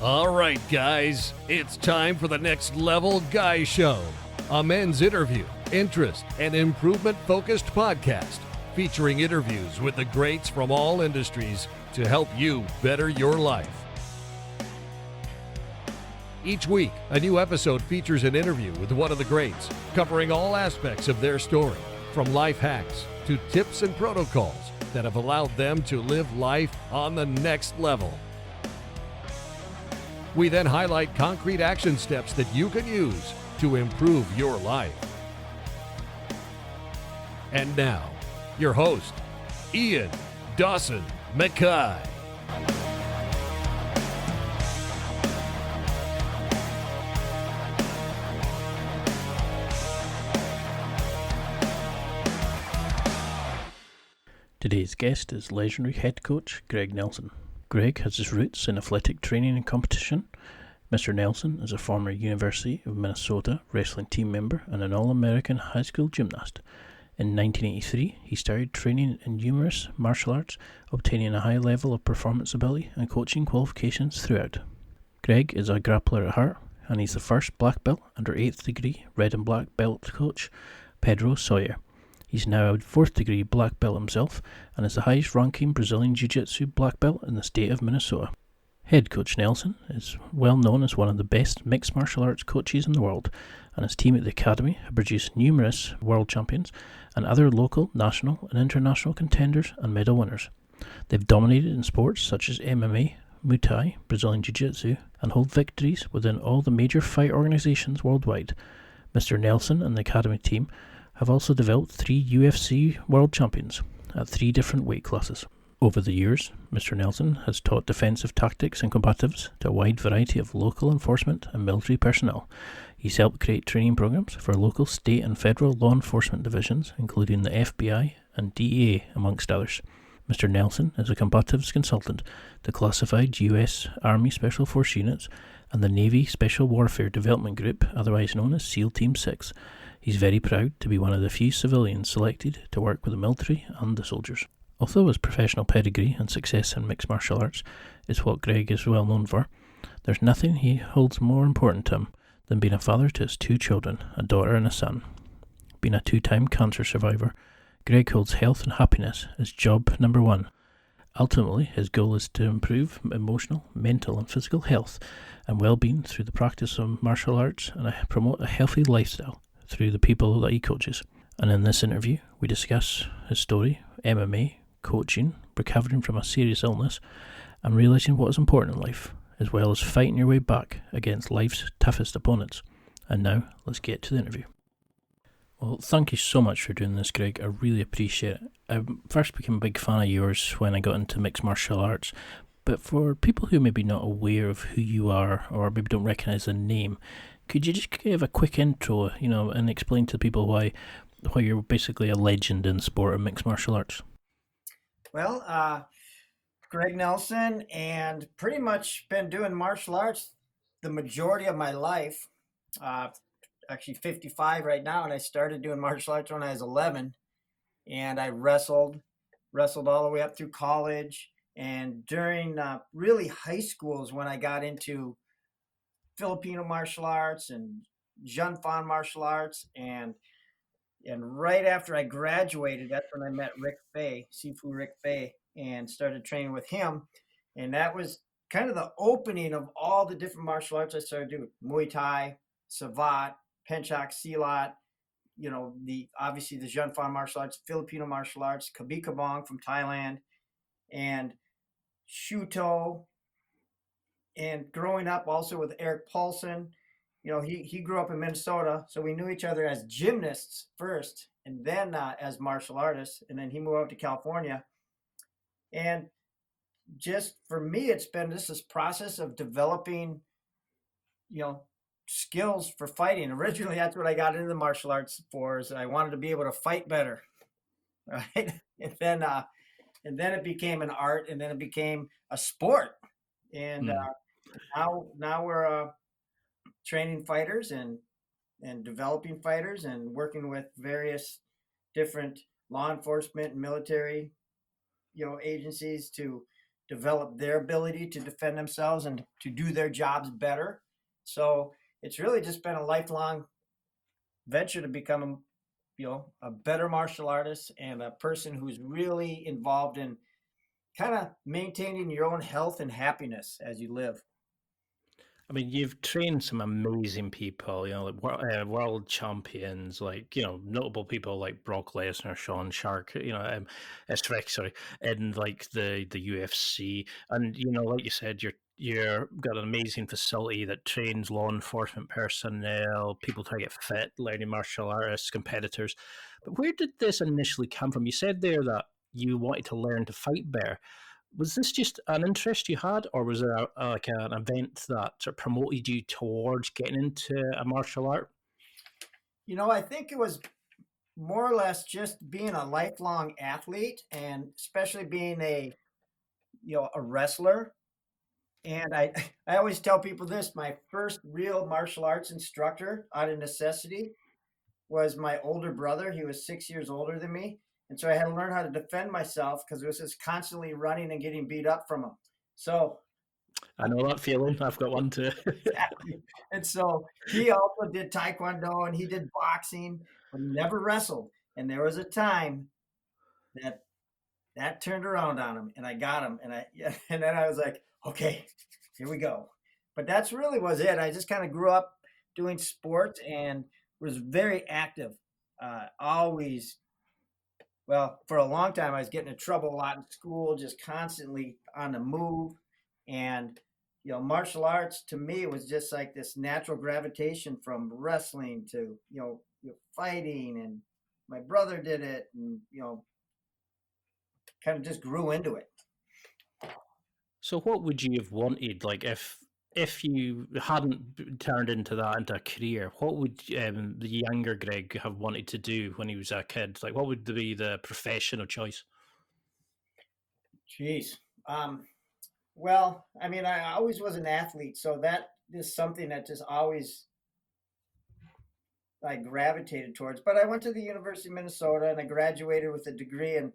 All right, guys, it's time for the Next Level Guy Show, a men's interview, interest, and improvement-focused podcast featuring interviews with the greats from all industries to help you better your life. Each week, a new episode features an interview with one of the greats, covering all aspects of their story, from life hacks to tips and protocols that have allowed them to live life on the next level. We then highlight concrete action steps that you can use to improve your life. And now, your host, Ian Dawson Mackay. Today's guest is legendary head coach Greg Nelson. Greg has his roots in athletic training and competition. Mr. Nelson is a former University of Minnesota wrestling team member and an All-American high school gymnast. In 1983, he started training in numerous martial arts, obtaining a high level of performance ability and coaching qualifications throughout. Greg is a grappler at heart, and he's the first black belt under 8th degree red and black belt coach Pedro Sawyer. He's now a 4th degree black belt himself and is the highest ranking Brazilian Jiu-Jitsu Black Belt in the state of Minnesota. Head coach Nelson is well known as one of the best mixed martial arts coaches in the world, and his team at the academy have produced numerous world champions and other local, national and international contenders and medal winners. They've dominated in sports such as MMA, Muay Thai, Brazilian Jiu-Jitsu, and hold victories within all the major fight organizations worldwide. Mr. Nelson and the academy team have also developed 3 UFC world champions at 3 different weight classes. Over the years, Mr. Nelson has taught defensive tactics and combatives to a wide variety of local enforcement and military personnel. He's helped create training programs for local, state and federal law enforcement divisions, including the FBI and DEA, amongst others. Mr. Nelson is a combatives consultant to classified U.S. Army Special Force units and the Navy Special Warfare Development Group, otherwise known as SEAL Team 6. He's very proud to be one of the few civilians selected to work with the military and the soldiers. Although his professional pedigree and success in mixed martial arts is what Greg is well known for, there's nothing he holds more important to him than being a father to his 2 children, a daughter and a son. Being a 2-time cancer survivor, Greg holds health and happiness as job number 1. Ultimately, his goal is to improve emotional, mental and physical health and well-being through the practice of martial arts and promote a healthy lifestyle through the people that he coaches. And in this interview, we discuss his story, MMA, coaching, recovering from a serious illness, and realising what is important in life, as well as fighting your way back against life's toughest opponents. And now, let's get to the interview. Well, thank you so much for doing this, Greg. I really appreciate it. I first became a big fan of yours when I got into mixed martial arts, but for people who may be not aware of who you are, or maybe don't recognise the name, could you just give a quick intro, and explain to people why you're basically a legend in sport of mixed martial arts? Well, Greg Nelson, and pretty much been doing martial arts the majority of my life. Actually 55 right now, and I started doing martial arts when I was 11, and I wrestled all the way up through college. And during really high school is when I got into Filipino martial arts and Junfan martial arts, and right after I graduated, that's when I met Rick Fay, Sifu Rick Fay, and started training with him. And that was kind of the opening of all the different martial arts I started doing: Muay Thai, Savat, Penchak Silat, obviously the Junfan martial arts, Filipino martial arts, Kabikabong from Thailand, and Shuto. And growing up also with Eric Paulson, he grew up in Minnesota, so we knew each other as gymnasts first, and then as martial artists. And then he moved out to California. And just for me, it's been this process of developing, skills for fighting. Originally, that's what I got into the martial arts for, is I wanted to be able to fight better, right? And then it became an art, and then it became a sport. And now we're training fighters and developing fighters and working with various different law enforcement and military, agencies to develop their ability to defend themselves and to do their jobs better. So it's really just been a lifelong venture to become a better martial artist and a person who's really involved in kind of maintaining your own health and happiness as you live. I mean, you've trained some amazing people, like world champions, like, notable people like Brock Lesnar, Sean Shark, Shrek, sorry, and like the UFC. And, like you said, you're got an amazing facility that trains law enforcement personnel, people trying to get fit, learning martial artists, competitors. But where did this initially come from? You said there that you wanted to learn to fight better. Was this just an interest you had, or was there like an event that sort of promoted you towards getting into a martial art? I think it was more or less just being a lifelong athlete, and especially being a wrestler. And I always tell people this: my first real martial arts instructor, out of necessity, was my older brother. He was 6 years older than me. And so I had to learn how to defend myself because it was just constantly running and getting beat up from him. So I know that feeling. I've got one too. exactly. And so he also did Taekwondo and he did boxing, but he never wrestled. And there was a time that turned around on him, and I got him, and then I was like, okay, here we go. But that's really was it. I just kind of grew up doing sports and was very active. Always, well, for a long time, I was getting in trouble a lot in school, just constantly on the move. And, martial arts to me was just like this natural gravitation from wrestling to, fighting. And my brother did it and, kind of just grew into it. So what would you have wanted, like if you hadn't turned into a career, what would the younger Greg have wanted to do when he was a kid? Like, what would be the profession of choice? Jeez. Well, I mean, I always was an athlete, so that is something that just always I gravitated towards. But I went to the University of Minnesota and I graduated with a degree in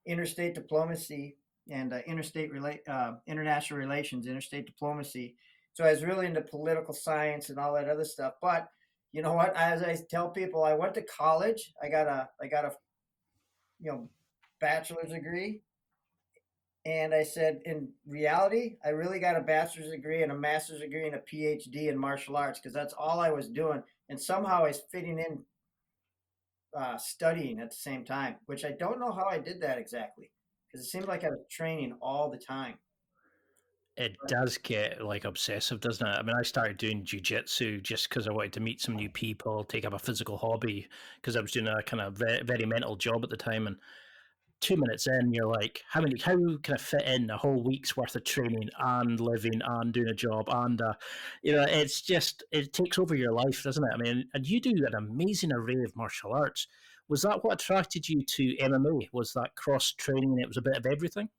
interstate diplomacy and international relations, interstate diplomacy. So I was really into political science and all that other stuff. But you know what? As I tell people, I went to college. I got a bachelor's degree. And I said, in reality, I really got a bachelor's degree and a master's degree and a PhD in martial arts because that's all I was doing. And somehow I was fitting in studying at the same time, which I don't know how I did that exactly because it seemed like I was training all the time. It does get like obsessive, doesn't it? I mean, I started doing jiu-jitsu just because I wanted to meet some new people, take up a physical hobby because I was doing a kind of very mental job at the time. And 2 minutes in, you're like, how can I fit in a whole week's worth of training and living and doing a job? And, it's just, it takes over your life, doesn't it? I mean, and you do an amazing array of martial arts. Was that what attracted you to MMA? Was that cross training and it was a bit of everything?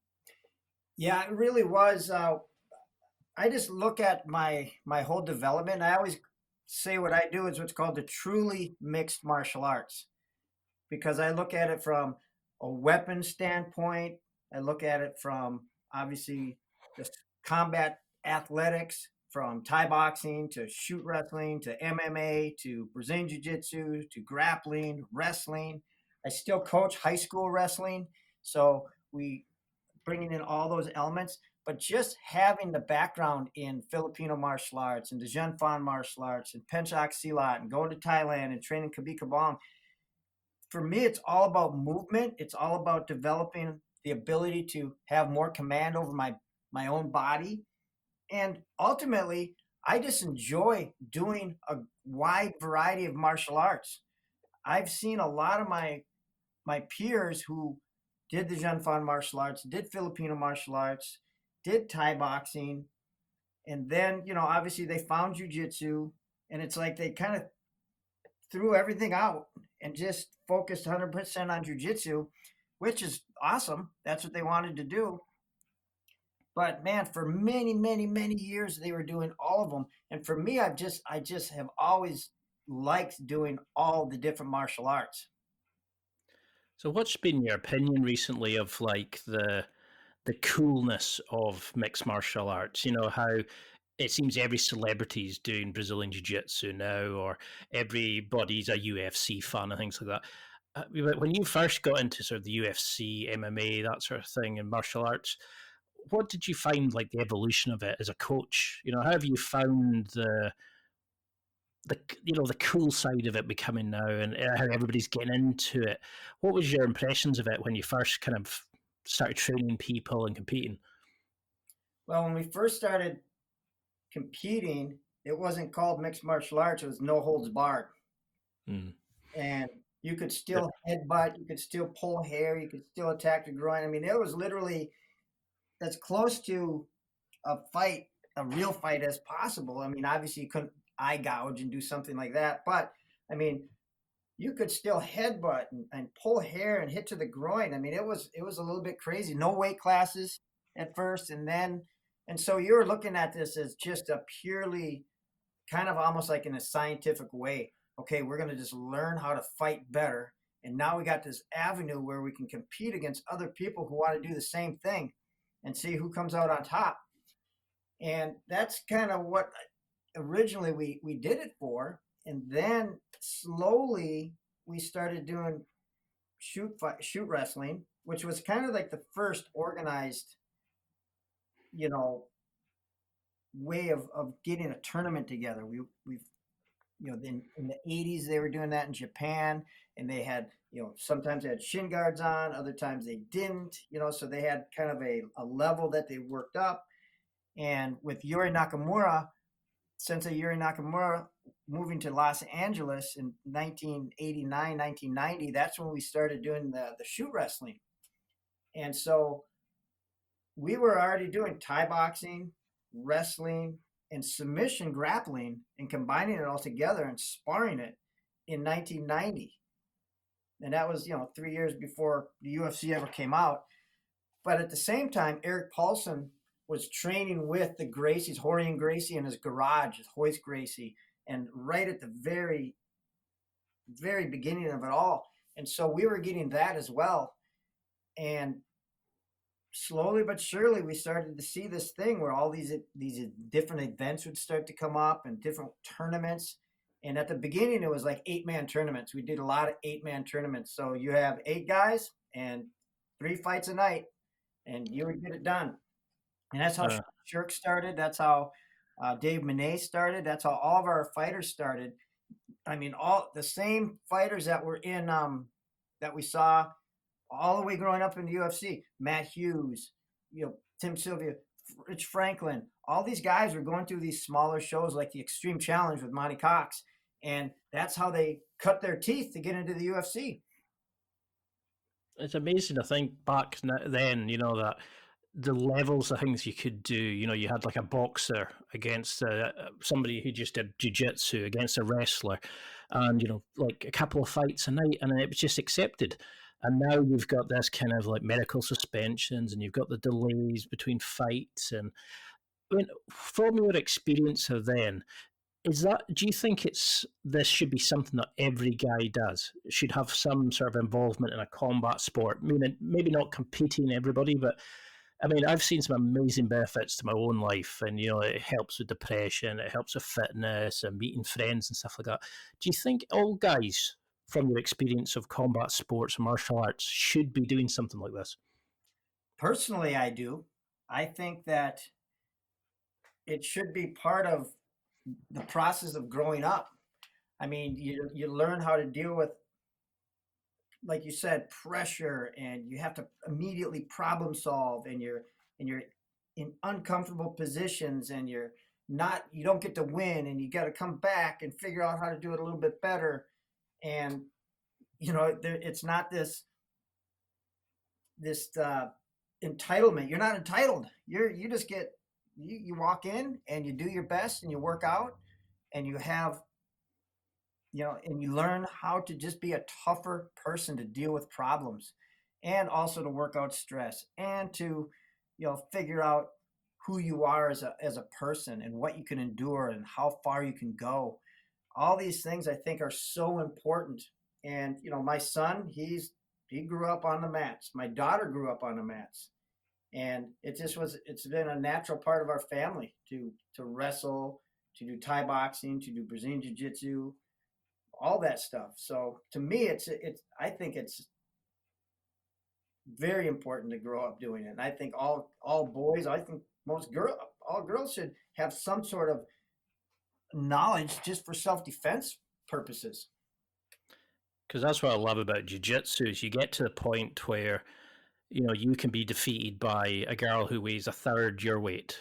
Yeah, it really was. I just look at my whole development. I always say what I do is what's called the truly mixed martial arts because I look at it from a weapon standpoint. I look at it from obviously just combat athletics, from Thai boxing to shoot wrestling to MMA to Brazilian Jiu-Jitsu to grappling, wrestling. I still coach high school wrestling, so we bringing in all those elements. But just having the background in Filipino martial arts and the Dajun Fan martial arts and Pencak Silat and going to Thailand and training Kabi Kabong, for me, it's all about movement. It's all about developing the ability to have more command over my own body. And ultimately, I just enjoy doing a wide variety of martial arts. I've seen a lot of my peers who did the Dajun Fan martial arts, did Filipino martial arts, did Thai boxing, and then, obviously they found jiu-jitsu, and it's like they kind of threw everything out and just focused 100% on jiu-jitsu, which is awesome. That's what they wanted to do. But man, for many, many, many years, they were doing all of them. And for me, I just have always liked doing all the different martial arts. So what's been your opinion recently of like the the coolness of mixed martial arts. You know, how it seems every celebrity's doing Brazilian Jiu-Jitsu now, or everybody's a UFC fan and things like that. When you first got into sort of the UFC, MMA, that sort of thing, and martial arts, what did you find like the evolution of it as a coach? You know, how have you found the cool side of it becoming now, and how everybody's getting into it? What was your impressions of it when you first kind of started training people and competing? Well, when we first started competing, it wasn't called mixed martial arts. It was no holds barred. Mm. And you could still headbutt, you could still pull hair, you could still attack the groin. I mean, it was literally as close to a fight, a real fight as possible. I mean, obviously you couldn't eye gouge and do something like that, but I mean, you could still headbutt and pull hair and hit to the groin. I mean, it was a little bit crazy. No weight classes at first, and so you're looking at this as just a purely kind of almost like in a scientific way. Okay, we're going to just learn how to fight better. And now we got this avenue where we can compete against other people who want to do the same thing and see who comes out on top. And that's kind of what originally we did it for. And then slowly we started doing shoot wrestling, which was kind of like the first organized, way of getting a tournament together. We've in the 80s they were doing that in Japan, and they had, sometimes they had shin guards on, other times they didn't, so they had kind of a level that they worked up. And with Sensei Yuri Nakamura moving to Los Angeles in 1989, 1990, that's when we started doing the shoot wrestling. And so we were already doing Thai boxing, wrestling, and submission grappling, and combining it all together and sparring it in 1990. And that was, 3 years before the UFC ever came out. But at the same time, Eric Paulson was training with the Gracies, Horian Gracie, in his garage, Hoist Gracie, and right at the very, very beginning of it all. And so we were getting that as well. And slowly but surely, we started to see this thing where all these different events would start to come up and different tournaments. And at the beginning, it was like 8-man tournaments. We did a lot of 8-man tournaments. So you have 8 guys and 3 fights a night, and you would get it done. And that's how Shirk started. That's how Dave Monet started. That's how all of our fighters started. I mean, all the same fighters that were in that we saw all the way growing up in the UFC. Matt Hughes, Tim Sylvia, Rich Franklin. All these guys were going through these smaller shows like the Extreme Challenge with Monty Cox, and that's how they cut their teeth to get into the UFC. It's amazing to think back then, that the levels of things you could do. You had like a boxer against somebody who just did jiu-jitsu against a wrestler, and like a couple of fights a night, and it was just accepted. And now you've got this kind of like medical suspensions, and you've got the delays between fights. And I mean, from your experience of then, do you think this should be something that every guy does? Should have some sort of involvement in a combat sport? Meaning maybe not competing everybody, but I mean, I've seen some amazing benefits to my own life, and it helps with depression, it helps with fitness and meeting friends and stuff like that. Do you think all guys, from your experience of combat sports and martial arts, should be doing something like this? Personally, I do. I think that it should be part of the process of growing up. I mean, you learn how to deal with, like you said, pressure, and you have to immediately problem solve, and you're in uncomfortable positions, and you don't get to win, and you got to come back and figure out how to do it a little bit better. And it's not this entitlement. You're not entitled. You just get you walk in and you do your best and you work out, and you have and you learn how to just be a tougher person to deal with problems, and also to work out stress, and to figure out who you are as a person, and what you can endure, and how far you can go. All these things I think are so important. And my son, he grew up on the mats. My daughter grew up on the mats. And it's been a natural part of our family to wrestle, to do Thai boxing, to do Brazilian Jiu-Jitsu, all that stuff. So to me, I think it's very important to grow up doing it. And I think all boys, I think all girls should have some sort of knowledge just for self-defense purposes. Because that's what I love about jiu-jitsu is you get to the point where you can be defeated by a girl who weighs a third your weight,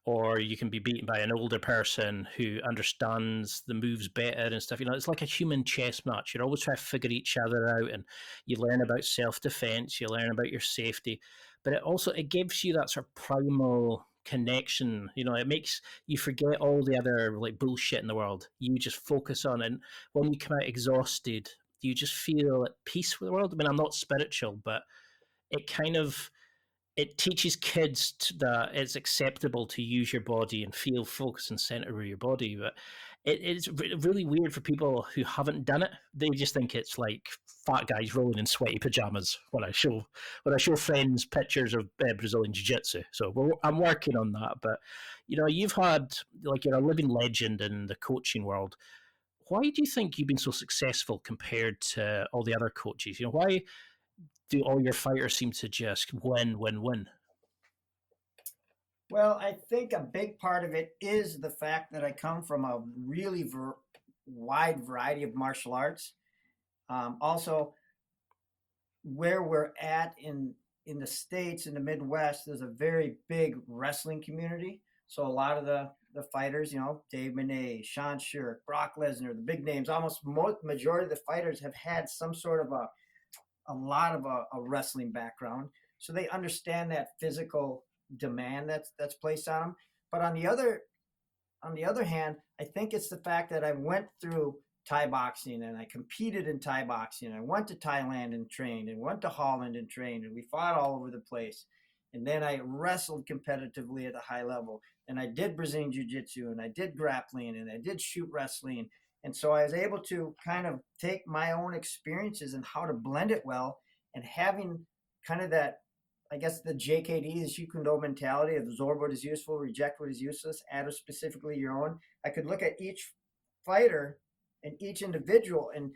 or you can be beaten by an older person who understands the moves better and stuff. It's like a human chess match. You're always trying to figure each other out, and you learn about self-defense, you learn about your safety, but it gives you that sort of primal connection. It makes you forget all the other like bullshit in the world. You just focus on it. And when you come out exhausted, you just feel at peace with the world. I mean, I'm not spiritual, but it teaches kids that it's acceptable to use your body and feel focused and centered with your body. But it's really weird for people who haven't done it. They just think it's like fat guys rolling in sweaty pajamas when I show friends pictures of Brazilian Jiu-Jitsu. So I'm working on that. But you've had, like, you're a living legend in the coaching world. Why do you think you've been so successful compared to all the other coaches? Why do all your fighters seem to just win? Well, I think a big part of it is the fact that I come from a really wide variety of martial arts. Also, where we're at in the States, in the Midwest, there's a very big wrestling community. So a lot of the fighters, Dave Monet, Sean Shirk, Brock Lesnar, the big names, majority of the fighters have had some sort of a lot of a wrestling background, so they understand that physical demand that's placed on them. But on the other hand, I think it's the fact that I went through Thai boxing and I competed in Thai boxing. I went to Thailand and trained, and went to Holland and trained, and we fought all over the place. And then I wrestled competitively at a high level, and I did Brazilian Jiu-Jitsu, and I did grappling, and I did shoot wrestling. And so I was able to kind of take my own experiences and how to blend it well, and having kind of that, I guess, the JKD, the Shikundo mentality of absorb what is useful, reject what is useless, add specifically your own. I could look at each fighter and each individual and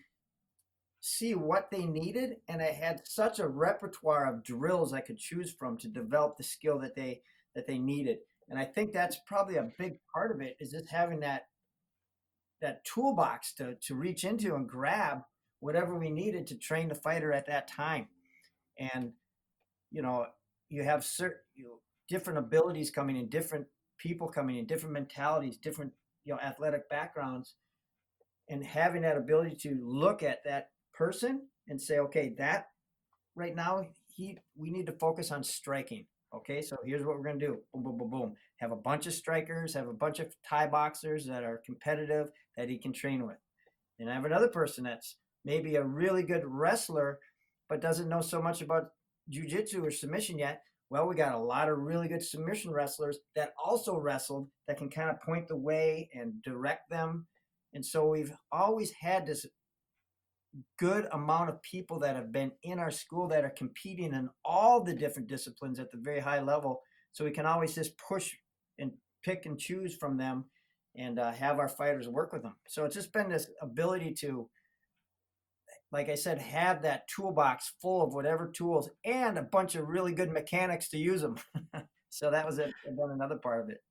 see what they needed. And I had such a repertoire of drills I could choose from to develop the skill that they needed. And I think that's probably a big part of it, is just having that toolbox to reach into and grab whatever we needed to train the fighter at that time. And, you have certain different abilities coming in, different people coming in, different mentalities, different, athletic backgrounds, and having that ability to look at that person and say, okay, that right now, we need to focus on striking. Okay, so here's what we're going to do. Boom, boom, boom, boom. Have a bunch of strikers, have a bunch of Thai boxers that are competitive that he can train with. And I have another person that's maybe a really good wrestler, but doesn't know so much about jiu-jitsu or submission yet. Well, we got a lot of really good submission wrestlers that also wrestled, that can kind of point the way and direct them. And so we've always had this good amount of people that have been in our school that are competing in all the different disciplines at the very high level. So we can always just push and pick and choose from them and have our fighters work with them. So it's just been this ability to, like I said, have that toolbox full of whatever tools and a bunch of really good mechanics to use them. So that was another part of it.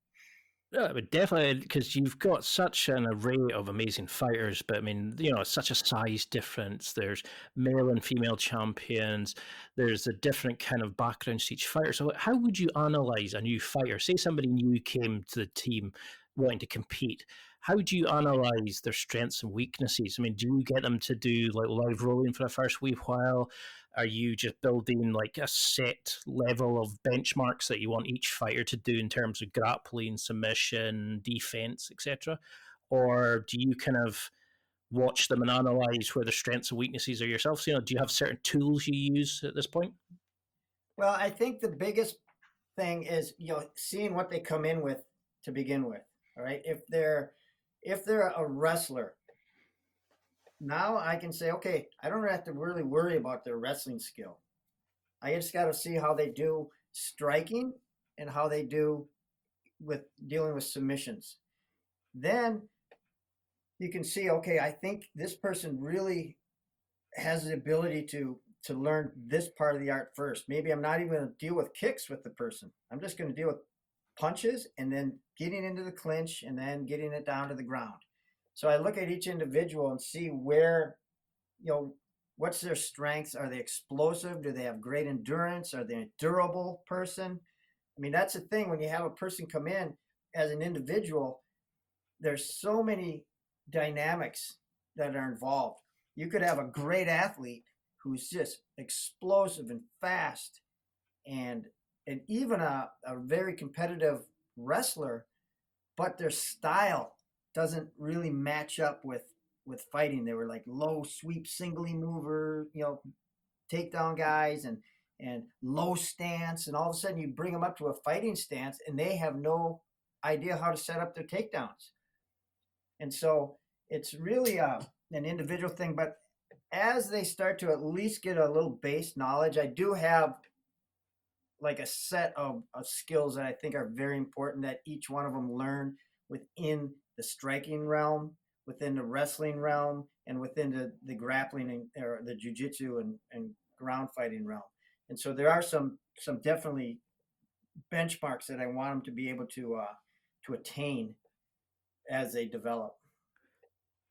Yeah, but definitely, because you've got such an array of amazing fighters, but I mean, such a size difference. There's male and female champions. There's a different kind of backgrounds to each fighter. So how would you analyze a new fighter? Say somebody new came to the team wanting to compete. How do you analyze their strengths and weaknesses? I mean, do you get them to do like live rolling for the first wee while? Are you just building like a set level of benchmarks that you want each fighter to do in terms of grappling, submission, defense, etc.? Or do you kind of watch them and analyze where the strengths and weaknesses are yourself? So, do you have certain tools you use at this point? Well, I think the biggest thing is, seeing what they come in with to begin with. All right. If they're a wrestler, now I can say, okay, I don't have to really worry about their wrestling skill. I just got to see how they do striking and how they do with dealing with submissions. Then you can see, okay, I think this person really has the ability to learn this part of the art first. Maybe I'm not even going to deal with kicks with the person. I'm just going to deal with punches and then getting into the clinch and then getting it down to the ground. So I look at each individual and see where, what's their strengths? Are they explosive? Do they have great endurance? Are they a durable person? I mean, that's the thing. When you have a person come in as an individual, there's so many dynamics that are involved. You could have a great athlete who's just explosive and fast and even a very competitive wrestler, but their style doesn't really match up with fighting. They were like low sweep, singly mover, takedown guys and low stance. And all of a sudden you bring them up to a fighting stance and they have no idea how to set up their takedowns. And so it's really an individual thing, but as they start to at least get a little base knowledge, I do have like a set of skills that I think are very important that each one of them learn within the striking realm, within the wrestling realm, and within the grappling or the jiu-jitsu and ground fighting realm. And so there are some definitely benchmarks that I want them to be able to attain as they develop.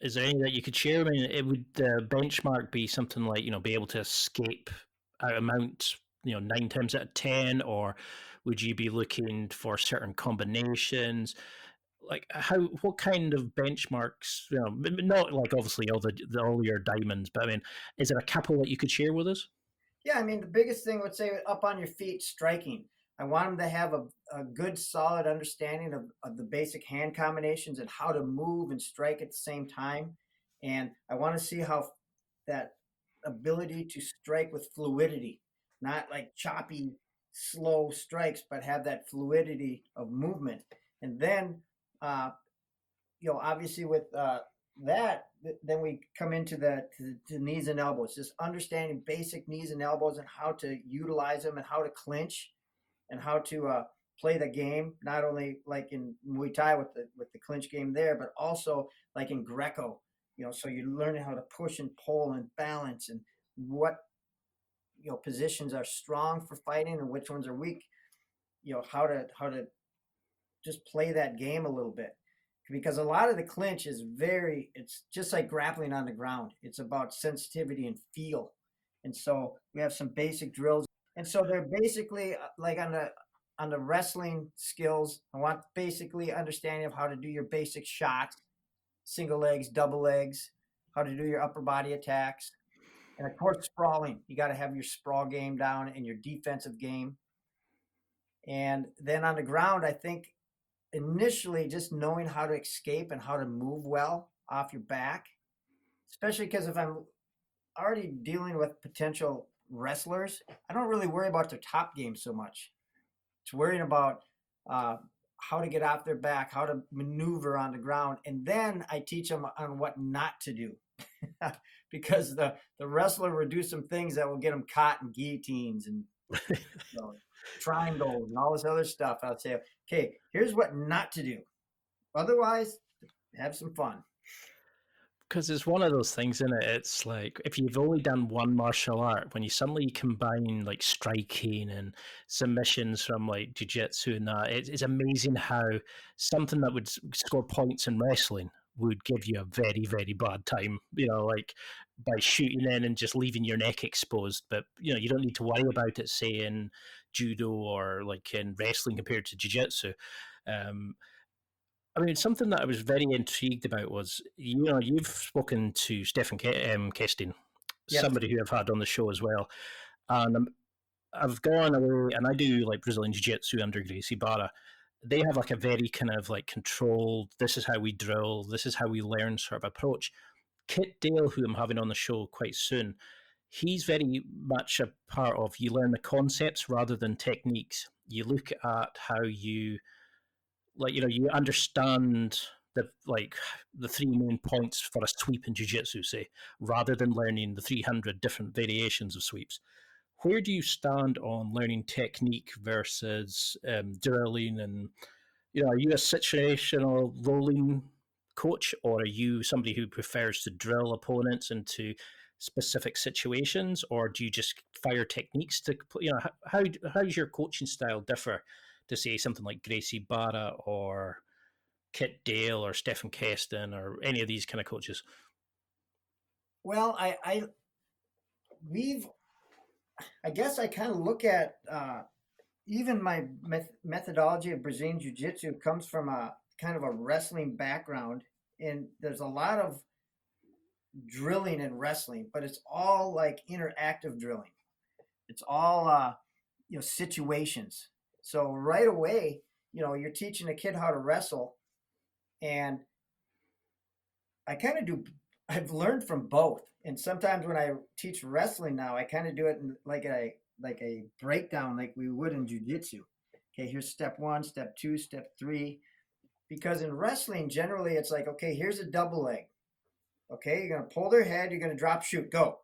Is there any that you could share? I mean, it would the benchmark be something like, be able to escape out of mount, 9 times out of 10, or would you be looking for certain combinations? Like what kind of benchmarks, not like obviously all your diamonds, but I mean, is there a couple that you could share with us? Yeah, I mean, the biggest thing would say up on your feet, striking. I want them to have a good, solid understanding of the basic hand combinations and how to move and strike at the same time. And I want to see how that ability to strike with fluidity, not like choppy, slow strikes, but have that fluidity of movement. And then, obviously with that, then we come into the knees and elbows, just understanding basic knees and elbows and how to utilize them and how to clinch and how to play the game, not only like in Muay Thai with the clinch game there, but also like in Greco, so you're learning how to push and pull and balance and what, positions are strong for fighting and which ones are weak, how to just play that game a little bit. Because a lot of the clinch is it's just like grappling on the ground. It's about sensitivity and feel. And so we have some basic drills. And so they're basically like on the wrestling skills. I want basically understanding of how to do your basic shots, single legs, double legs, how to do your upper body attacks. And of course, sprawling. You got to have your sprawl game down and your defensive game. And then on the ground, I think initially just knowing how to escape and how to move well off your back, especially because if I'm already dealing with potential wrestlers, I don't really worry about their top game so much. It's worrying about how to get off their back, how to maneuver on the ground. And then I teach them on what not to do because the wrestler will do some things that will get them caught in guillotines and triangles and all this other stuff. I'll say, okay, here's what not to do. Otherwise, have some fun. Because it's one of those things, isn't it? It's like if you've only done one martial art, when you suddenly combine like striking and submissions from like jiu-jitsu and that, it's amazing how something that would score points in wrestling would give you a very, very bad time, like by shooting in and just leaving your neck exposed. But, you don't need to worry about it, say, in judo or like in wrestling compared to jiu-jitsu. I mean, something that I was very intrigued about was, you've spoken to Stefan Kestin, Yes. somebody who I've had on the show as well. And I've gone away and I do like Brazilian Jiu-Jitsu under Gracie Barra. They have like a very kind of like controlled, this is how we drill, this is how we learn sort of approach. Kit Dale, who I'm having on the show quite soon, he's very much a part of, you learn the concepts rather than techniques. You look at how you, you understand the 3 main points for a sweep in jiu-jitsu, say, rather than learning the 300 different variations of sweeps. where do you stand on learning technique versus drilling? And are you a situational rolling coach, or are you somebody who prefers to drill opponents into specific situations, or do you just fire techniques to how does your coaching style differ to say something like Gracie Barra or Kit Dale or Stephen Keston or any of these kind of coaches? Well, I guess I kind of look at even my methodology of Brazilian Jiu-Jitsu comes from a kind of a wrestling background, and there's a lot of drilling and wrestling, but it's all like interactive drilling. It's all situations. So right away, you're teaching a kid how to wrestle, and I've learned from both. And sometimes when I teach wrestling now, I kind of do it in like a breakdown like we would in jiu-jitsu. Okay, here's step 1, step 2, step 3. Because in wrestling, generally it's like, okay, here's a double leg. Okay, you're going to pull their head, you're going to drop, shoot, go.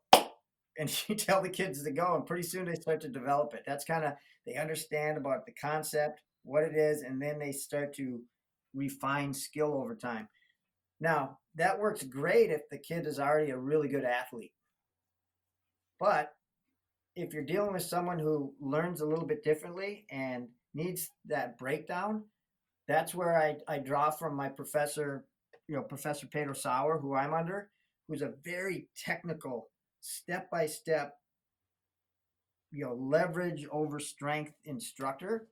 And you tell the kids to go, and pretty soon they start to develop it. That's kind of, they understand about the concept, what it is, and then they start to refine skill over time. Now, that works great if the kid is already a really good athlete. But if you're dealing with someone who learns a little bit differently and needs that breakdown, that's where I draw from my professor, Professor Pedro Sauer, who I'm under, who's a very technical, step-by-step, leverage over strength instructor.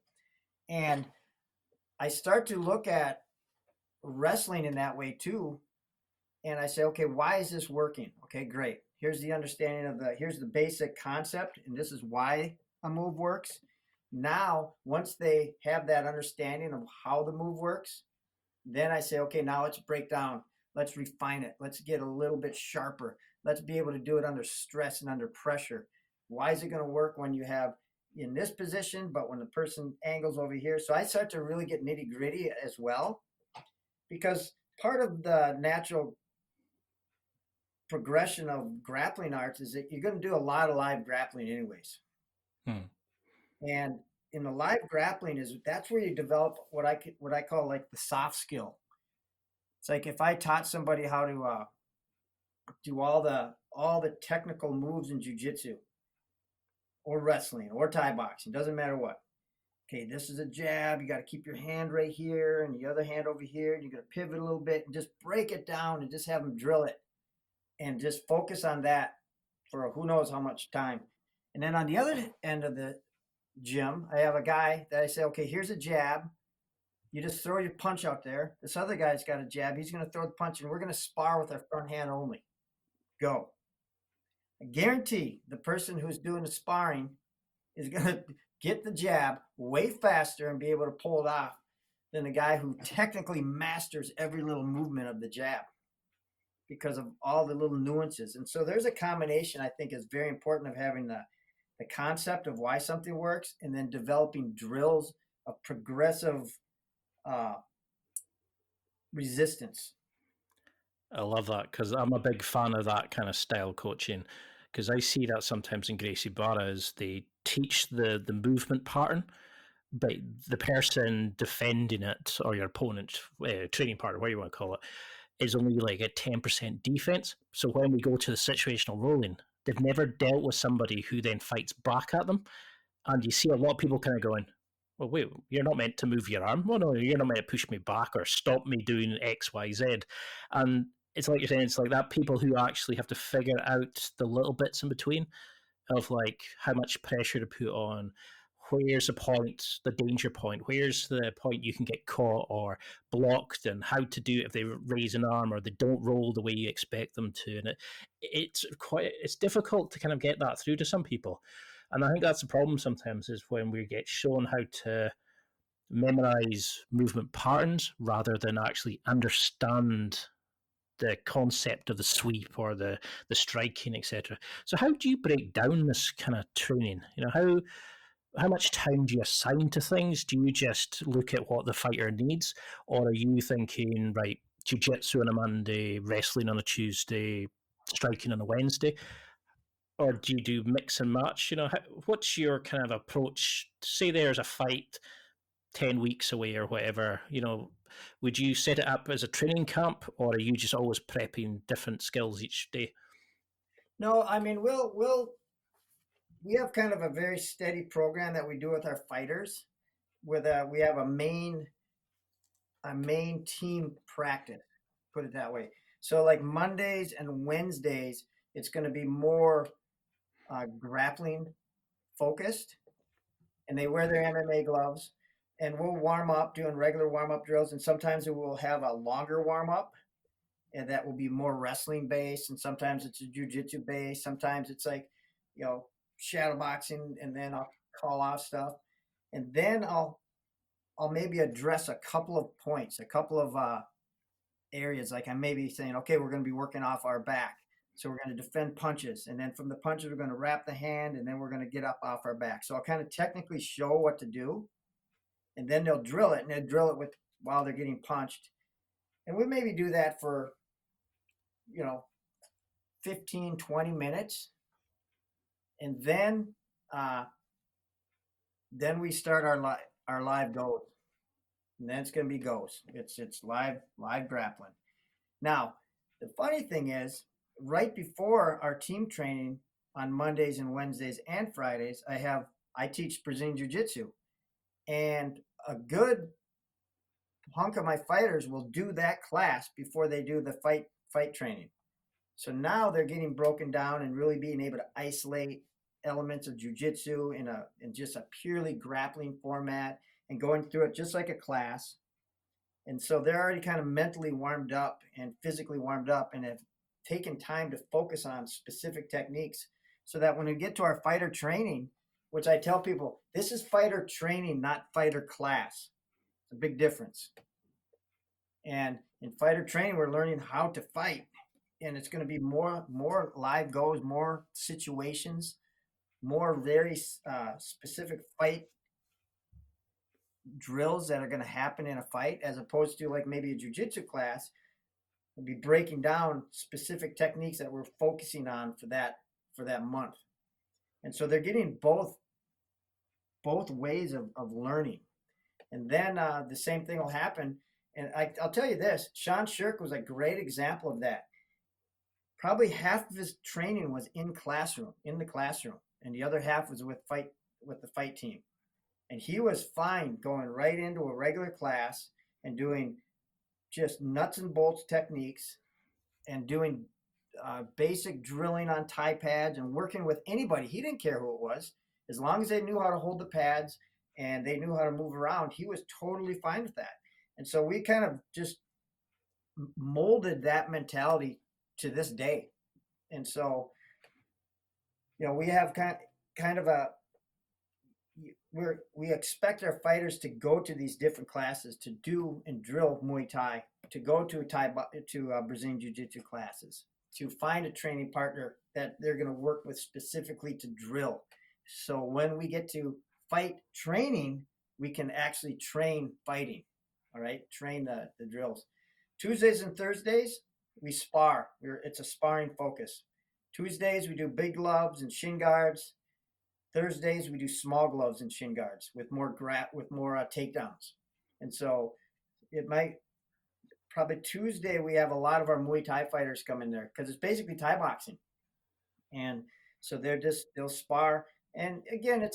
And I start to look at wrestling in that way too. And I say, okay, why is this working? Okay, great. Here's the understanding of here's the basic concept, and this is why a move works. Now, once they have that understanding of how the move works, then I say, okay, now let's break down. Let's refine it. Let's get a little bit sharper. Let's be able to do it under stress and under pressure. Why is it going to work when you have in this position, but when the person angles over here? So I start to really get nitty gritty as well, because part of the natural progression of grappling arts is that you're going to do a lot of live grappling anyways. And in the live grappling that's where you develop what I call like the soft skill. It's like if I taught somebody how to do all the technical moves in jiu-jitsu or wrestling or Thai boxing, doesn't matter what. Okay, this is a jab. You got to keep your hand right here and the other hand over here. And you're going to pivot a little bit and just break it down and just have them drill it and just focus on that for who knows how much time. And then on the other end of the gym, I have a guy that I say, okay, here's a jab. You just throw your punch out there. This other guy's got a jab. He's going to throw the punch, and we're going to spar with our front hand only. Go. I guarantee the person who's doing the sparring is going to get the jab way faster and be able to pull it off than the guy who technically masters every little movement of the jab because of all the little nuances. And so there's a combination I think is very important of having the concept of why something works and then developing drills of progressive resistance. I love that because I'm a big fan of that kind of style coaching, because I see that sometimes in Gracie Barra is they teach the movement pattern, but the person defending it or your opponent, training partner, whatever you want to call it, is only like a 10% defense. So when we go to the situational rolling, they've never dealt with somebody who then fights back at them. And you see a lot of people kind of going, well, wait, you're not meant to move your arm. Well, no, you're not meant to push me back or stop me doing X, Y, Z. And it's like you're saying, it's like that people who actually have to figure out the little bits in between of like how much pressure to put on, where's the point, the danger point, where's the point you can get caught or blocked, and how to do it if they raise an arm or they don't roll the way you expect them to. And it's difficult to kind of get that through to some people. And I think that's the problem sometimes is when we get shown how to memorize movement patterns rather than actually understand the concept of the sweep or the striking, etc. So how do you break down this kind of training? How much time do you assign to things? Do you just look at what the fighter needs, or are you thinking, right, jiu-jitsu on a Monday, wrestling on a Tuesday, striking on a Wednesday? or do you do mix and match? What's your kind of approach? Say there's a fight 10 weeks away or whatever, would you set it up as a training camp, or are you just always prepping different skills each day? No, I mean, we have kind of a very steady program that we do with our fighters. We have a main team practice, put it that way. So like Mondays and Wednesdays, it's going to be more grappling focused, and they wear their MMA gloves, and we'll warm up doing regular warm up drills, and sometimes we will have a longer warm up, and that will be more wrestling based, and sometimes it's a jiu-jitsu based, sometimes it's like, shadow boxing, and then I'll call off stuff, and then I'll maybe address a couple of points, a couple of areas. Like I may be saying, okay, we're going to be working off our back. So we're going to defend punches. And then from the punches, we're going to wrap the hand, and then we're going to get up off our back. So I'll kind of technically show what to do. And then they'll drill it, and they'll drill it while they're getting punched. And we maybe do that for, 15, 20 minutes. And then we start our live goes. And then it's going to be goes. It's live grappling. Now, the funny thing is, right before our team training on Mondays and Wednesdays and Fridays, I teach Brazilian Jiu-Jitsu, and a good hunk of my fighters will do that class before they do the fight training. So now they're getting broken down and really being able to isolate elements of jiu-jitsu in just a purely grappling format and going through it just like a class. And so they're already kind of mentally warmed up and physically warmed up, and have taken time to focus on specific techniques, so that when we get to our fighter training, which I tell people, this is fighter training, not fighter class. It's a big difference. And in fighter training, we're learning how to fight, and it's going to be more live goes, more situations, more very specific fight drills that are going to happen in a fight, as opposed to like maybe a jiu-jitsu class. We'll be breaking down specific techniques that we're focusing on for that month. And so they're getting both ways of learning. And then the same thing will happen. And I'll tell you this, Sean Shirk was a great example of that. Probably half of his training was in the classroom, and the other half was with the fight team. And he was fine going right into a regular class and doing just nuts and bolts techniques, and doing basic drilling on Thai pads, and working with anybody. He didn't care who it was. As long as they knew how to hold the pads and they knew how to move around, he was totally fine with that. And so we kind of just molded that mentality to this day. And so, we have kind of we expect our fighters to go to these different classes to do and drill Muay Thai, to go to Brazilian Jiu-Jitsu classes, to find a training partner that they're going to work with specifically to drill. So when we get to fight training, we can actually train fighting. All right, train the drills. Tuesdays and Thursdays, we spar. It's a sparring focus. Tuesdays, we do big gloves and shin guards. Thursdays, we do small gloves and shin guards with more takedowns. And so it might probably Tuesday, we have a lot of our Muay Thai fighters come in there, because it's basically Thai boxing. And so they'll spar. And again,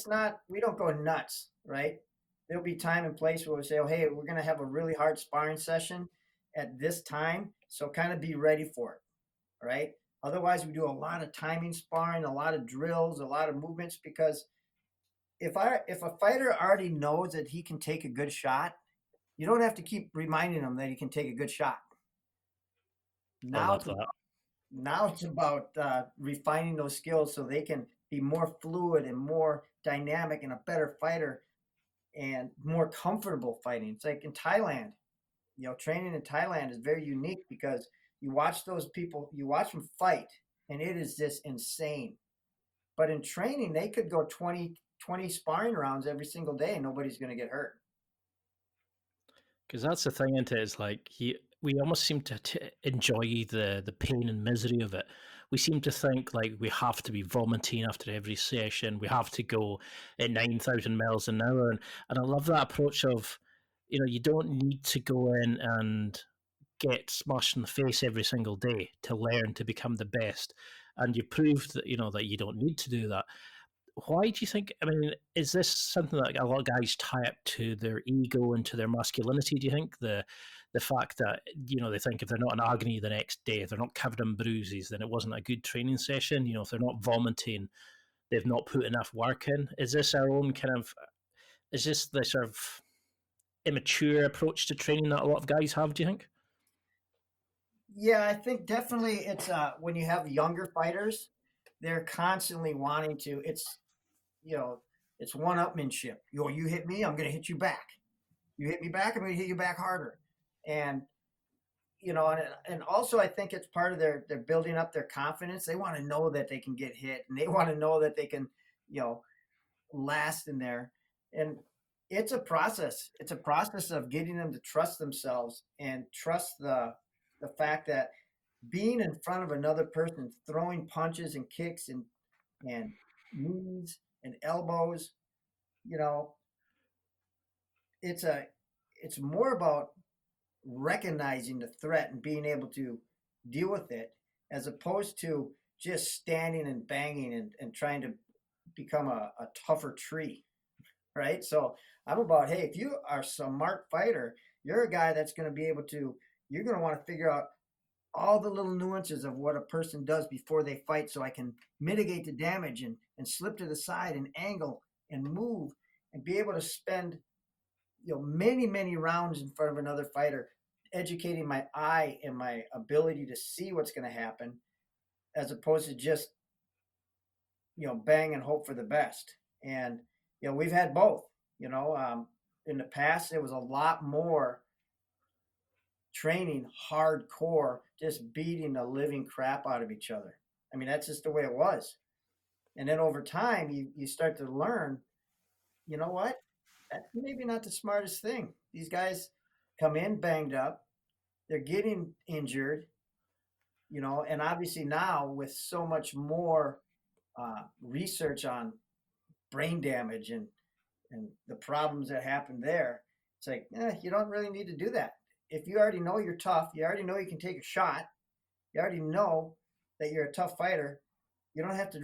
we don't go nuts, right? There'll be time and place where we say, oh, hey, we're going to have a really hard sparring session at this time. So kind of be ready for it, right? Otherwise, we do a lot of timing sparring, a lot of drills, a lot of movements, because if a fighter already knows that he can take a good shot, you don't have to keep reminding him that he can take a good shot. Now it's about refining those skills so they can be more fluid and more dynamic and a better fighter and more comfortable fighting. It's like in Thailand, training in Thailand is very unique, because you watch those people, you watch them fight, and it is just insane. But in training, they could go 20 sparring rounds every single day and nobody's going to get hurt. Because that's the thing, isn't it? It's like we almost seem to enjoy the pain and misery of it, we seem to think like we have to be vomiting after every session. We have to go at 9,000 miles an hour. And I love that approach of, you don't need to go in and get smashed in the face every single day to learn to become the best. And you proved that, that you don't need to do that. Why do you think, is this something that a lot of guys tie up to their ego and to their masculinity, do you think? The fact that, they think if they're not in agony the next day, if they're not covered in bruises, then it wasn't a good training session. If they're not vomiting, they've not put enough work in. Is this is this the sort of immature approach to training that a lot of guys have, do you think? Yeah, I think definitely it's when you have younger fighters, they're constantly wanting to. It's one-upmanship. You hit me, I'm going to hit you back. You hit me back, I'm going to hit you back harder. And and also I think it's part of they're building up their confidence. They want to know that they can get hit, and they want to know that they can, last in there. And it's a process. It's a process of getting them to trust themselves and trust the fact that being in front of another person, throwing punches and kicks and knees and elbows, it's more about recognizing the threat and being able to deal with it, as opposed to just standing and banging and trying to become a tougher tree, right? So I'm about, hey, if you are a smart fighter, you're a guy that's going to be able to, you're going to want to figure out all the little nuances of what a person does before they fight, so I can mitigate the damage and slip to the side and angle and move and be able to spend many, many rounds in front of another fighter, educating my eye and my ability to see what's going to happen, as opposed to just, bang and hope for the best. And, we've had both, in the past, there was a lot more training hardcore, just beating the living crap out of each other. That's just the way it was. And then over time, you start to learn, you know what? That's maybe not the smartest thing. These guys come in banged up, they're getting injured, and obviously now with so much more research on brain damage and the problems that happen there, it's like, you don't really need to do that. If you already know you're tough, you already know you can take a shot, you already know that you're a tough fighter, you don't have to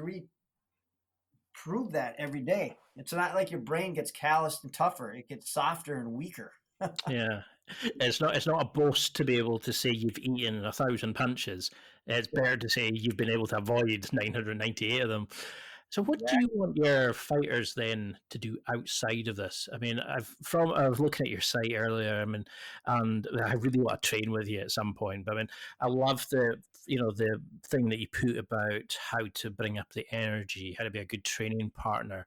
prove that every day. It's not like your brain gets calloused and tougher. It gets softer and weaker. Yeah. It's not a boast to be able to say you've eaten 1,000 punches. It's better to say you've been able to avoid 998 of them. So what do you want your fighters then to do outside of this? I was looking at your site earlier, and I really want to train with you at some point. But I love the thing that you put about how to bring up the energy, how to be a good training partner.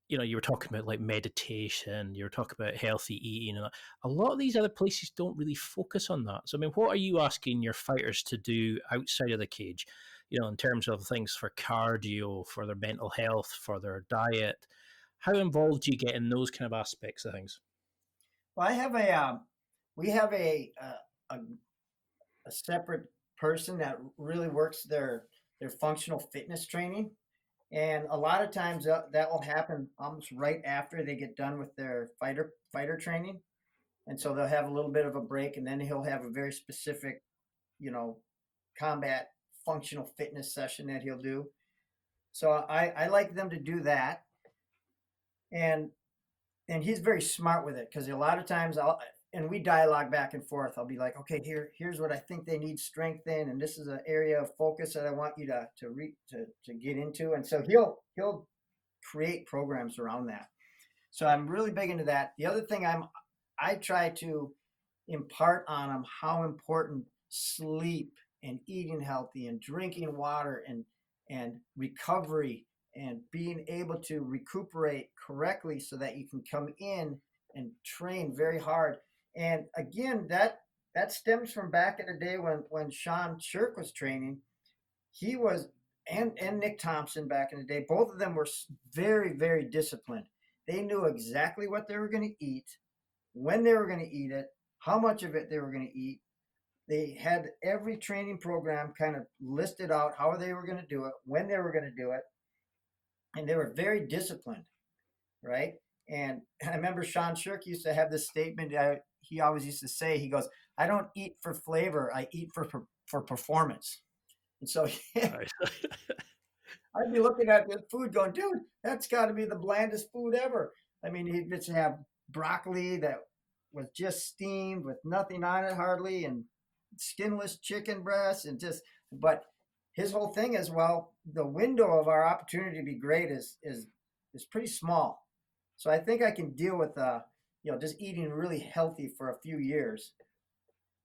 You were talking about like meditation, you were talking about healthy eating, and a lot of these other places don't really focus on that. So, what are you asking your fighters to do outside of the cage, in terms of things for cardio, for their mental health, for their diet? How involved do you get in those kind of aspects of things? Well, we have a separate person that really works their functional fitness training. And a lot of times that will happen almost right after they get done with their fighter training. And so they'll have a little bit of a break, and then he'll have a very specific, combat functional fitness session that he'll do. So I like them to do that. And he's very smart with it, because a lot of times we dialogue back and forth. I'll be like, okay, here's what I think they need strength in, and this is an area of focus that I want you to get into. And so he'll create programs around that. So I'm really big into that. The other thing I try to impart on them how important sleep and eating healthy and drinking water and recovery and being able to recuperate correctly, so that you can come in and train very hard. And again, that stems from back in the day when Sean Shirk was training. He was, and Nick Thompson back in the day, both of them were very, very disciplined. They knew exactly what they were going to eat, when they were going to eat it, how much of it they were going to eat. they had every training program kind of listed out how they were going to do it, when they were going to do it, and they were very disciplined, right? And I remember Sean Shirk used to have this statement. He always used to say, he goes, "I don't eat for flavor, I eat for performance." And so Right. I'd be looking at the food going, dude, that's got to be the blandest food ever. I mean, he'd just have broccoli that was just steamed with nothing on it hardly, and skinless chicken breasts, and just, but his whole thing is, well, the window of our opportunity to be great is pretty small. So I think I can deal with, just eating really healthy for a few years.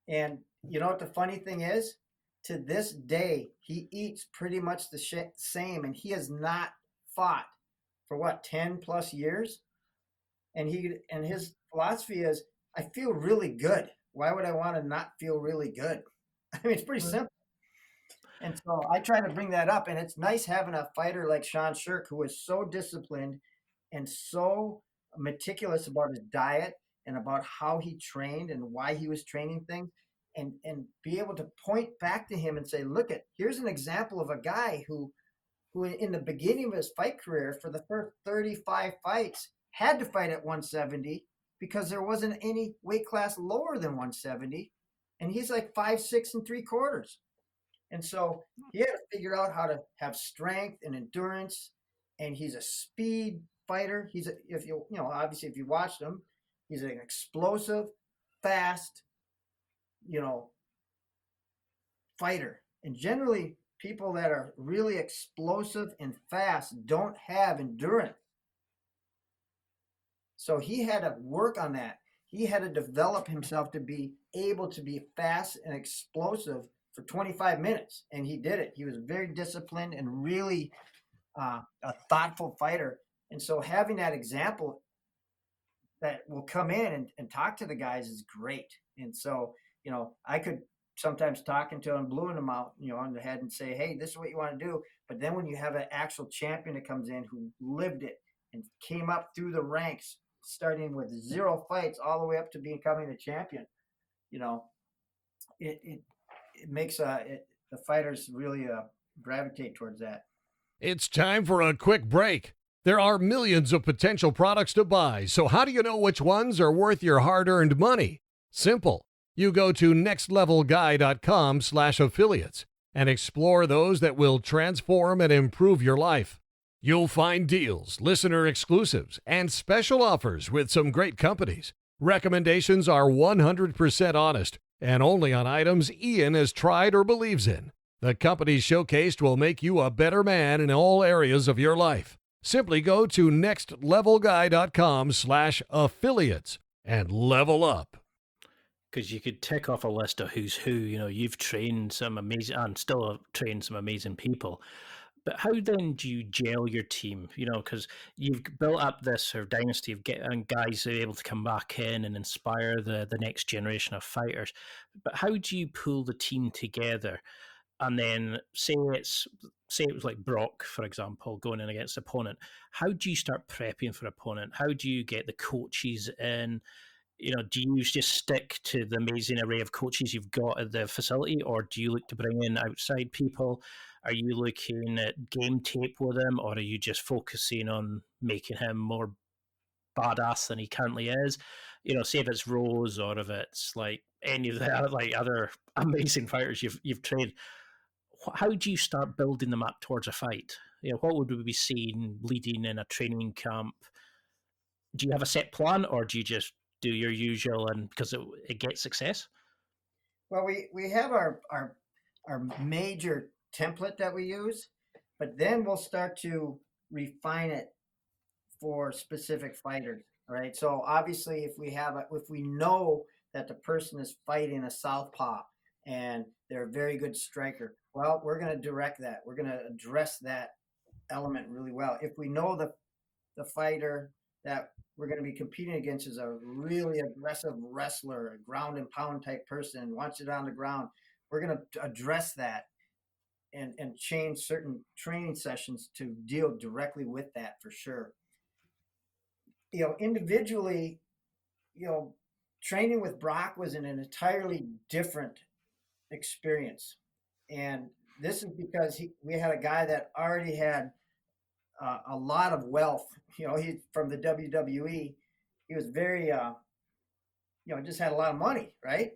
And you know what the funny thing is? To this day, he eats pretty much the same, and he has not fought for what, 10 plus years. And his philosophy is, I feel really good. Why would I want to not feel really good? I mean, it's pretty simple. And so I try to bring that up, and it's nice having a fighter like Sean Shirk, who is so disciplined and so meticulous about his diet and about how he trained and why he was training things, and be able to point back to him and say, look, here's an example of a guy who in the beginning of his fight career, for the first 35 fights, had to fight at 170 because there wasn't any weight class lower than 170. And he's like 5'6 3/4. And so he had to figure out how to have strength and endurance. And he's a speed fighter. Obviously, if you watched him, he's an explosive, fast, fighter. And generally, people that are really explosive and fast don't have endurance. So he had to work on that. He had to develop himself to be able to be fast and explosive for 25 minutes. And he did it. He was very disciplined and really a thoughtful fighter. And so having that example that will come in and talk to the guys is great. And so, I could sometimes talk until I'm blowing them out, on the head and say, hey, this is what you want to do. But then when you have an actual champion that comes in who lived it and came up through the ranks, starting with 0 fights all the way up to becoming a champion, it makes the fighters really gravitate towards that. It's time for a quick break. There are millions of potential products to buy, so how do you know which ones are worth your hard-earned money? Simple. You go to nextlevelguy.com/affiliates and explore those that will transform and improve your life. You'll find deals, listener exclusives, and special offers with some great companies. Recommendations are 100% honest and only on items Ian has tried or believes in. The companies showcased will make you a better man in all areas of your life. Simply go to nextlevelguy.com/affiliates and level up. Because you could tick off a list of who's who. You've trained some amazing, and still trained some amazing people. But how then do you gel your team? Because you've built up this sort of dynasty of getting guys who are able to come back in and inspire the next generation of fighters. But how do you pull the team together? And then say it was like Brock, for example, going in against opponent. How do you start prepping for opponent? How do you get the coaches in? Do you just stick to the amazing array of coaches you've got at the facility, or do you look to bring in outside people? Are you looking at game tape with him, or are you just focusing on making him more badass than he currently is? Say if it's Rose or if it's like any of the other amazing fighters you've trained. How do you start building them up towards a fight? What would we be seeing leading in a training camp? Do you have a set plan, or do you just do your usual and because it gets success? Well, we have our major template that we use, but then we'll start to refine it for specific fighters, right? So obviously, if we know that the person is fighting a southpaw and they're a very good striker, well, we're going to direct that. We're going to address that element really well. If we know the fighter that we're going to be competing against is a really aggressive wrestler, a ground and pound type person, wants it on the ground, we're going to address that and change certain training sessions to deal directly with that for sure. Individually, training with Brock was in an entirely different experience. And this is because we had a guy that already had a lot of wealth. He's from the WWE. He was very, just had a lot of money, right?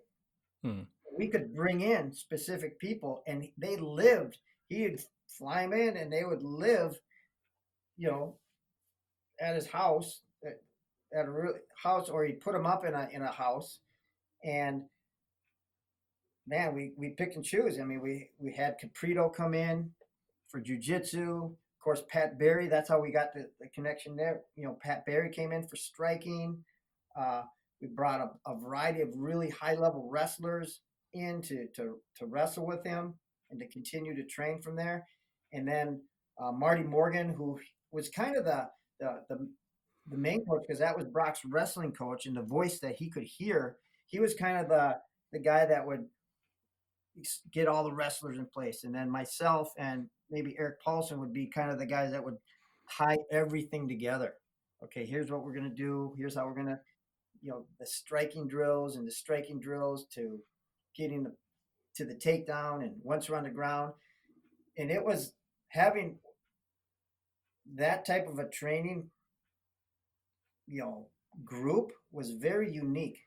Hmm. We could bring in specific people, and they lived. He'd fly them in, and they would live, at his house, at a real house, or he'd put them up in a house. And man, we pick and choose. I mean, we had Caprito come in for jiu-jitsu. Of course, Pat Barry, that's how we got the connection there. Pat Barry came in for striking. Uh, we brought a variety of really high-level wrestlers in to wrestle with him and to continue to train from there. And then Marty Morgan, who was kind of the main coach, because that was Brock's wrestling coach, and the voice that he could hear. He was kind of the guy that would get all the wrestlers in place. And then myself and maybe Eric Paulson would be kind of the guys that would tie everything together. Okay, here's what we're going to do. Here's how we're going to, the striking drills to getting to the takedown and once we're on the ground. And it was having that type of a training, group was very unique.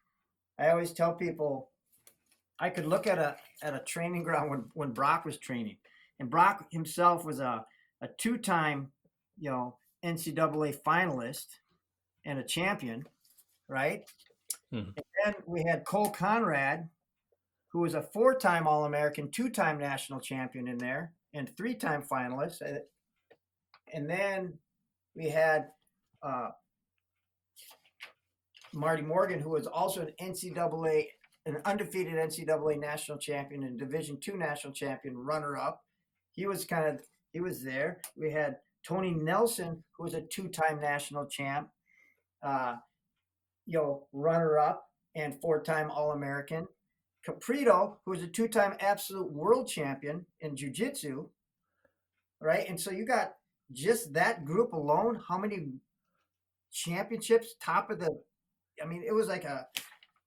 I always tell people, I could look at a training ground when Brock was training, and Brock himself was a two-time, NCAA finalist and a champion, right? Mm-hmm. And then we had Cole Conrad, who was a four-time All-American, two-time national champion in there, and three-time finalist. And then we had Marty Morgan, who was also an undefeated NCAA national champion and Division II national champion, runner-up. He was there. We had Tony Nelson, who was a two-time national champ, runner-up and four-time All-American. Caprito, who was a two-time absolute world champion in jiu-jitsu, right? And so you got just that group alone, how many championships, it was like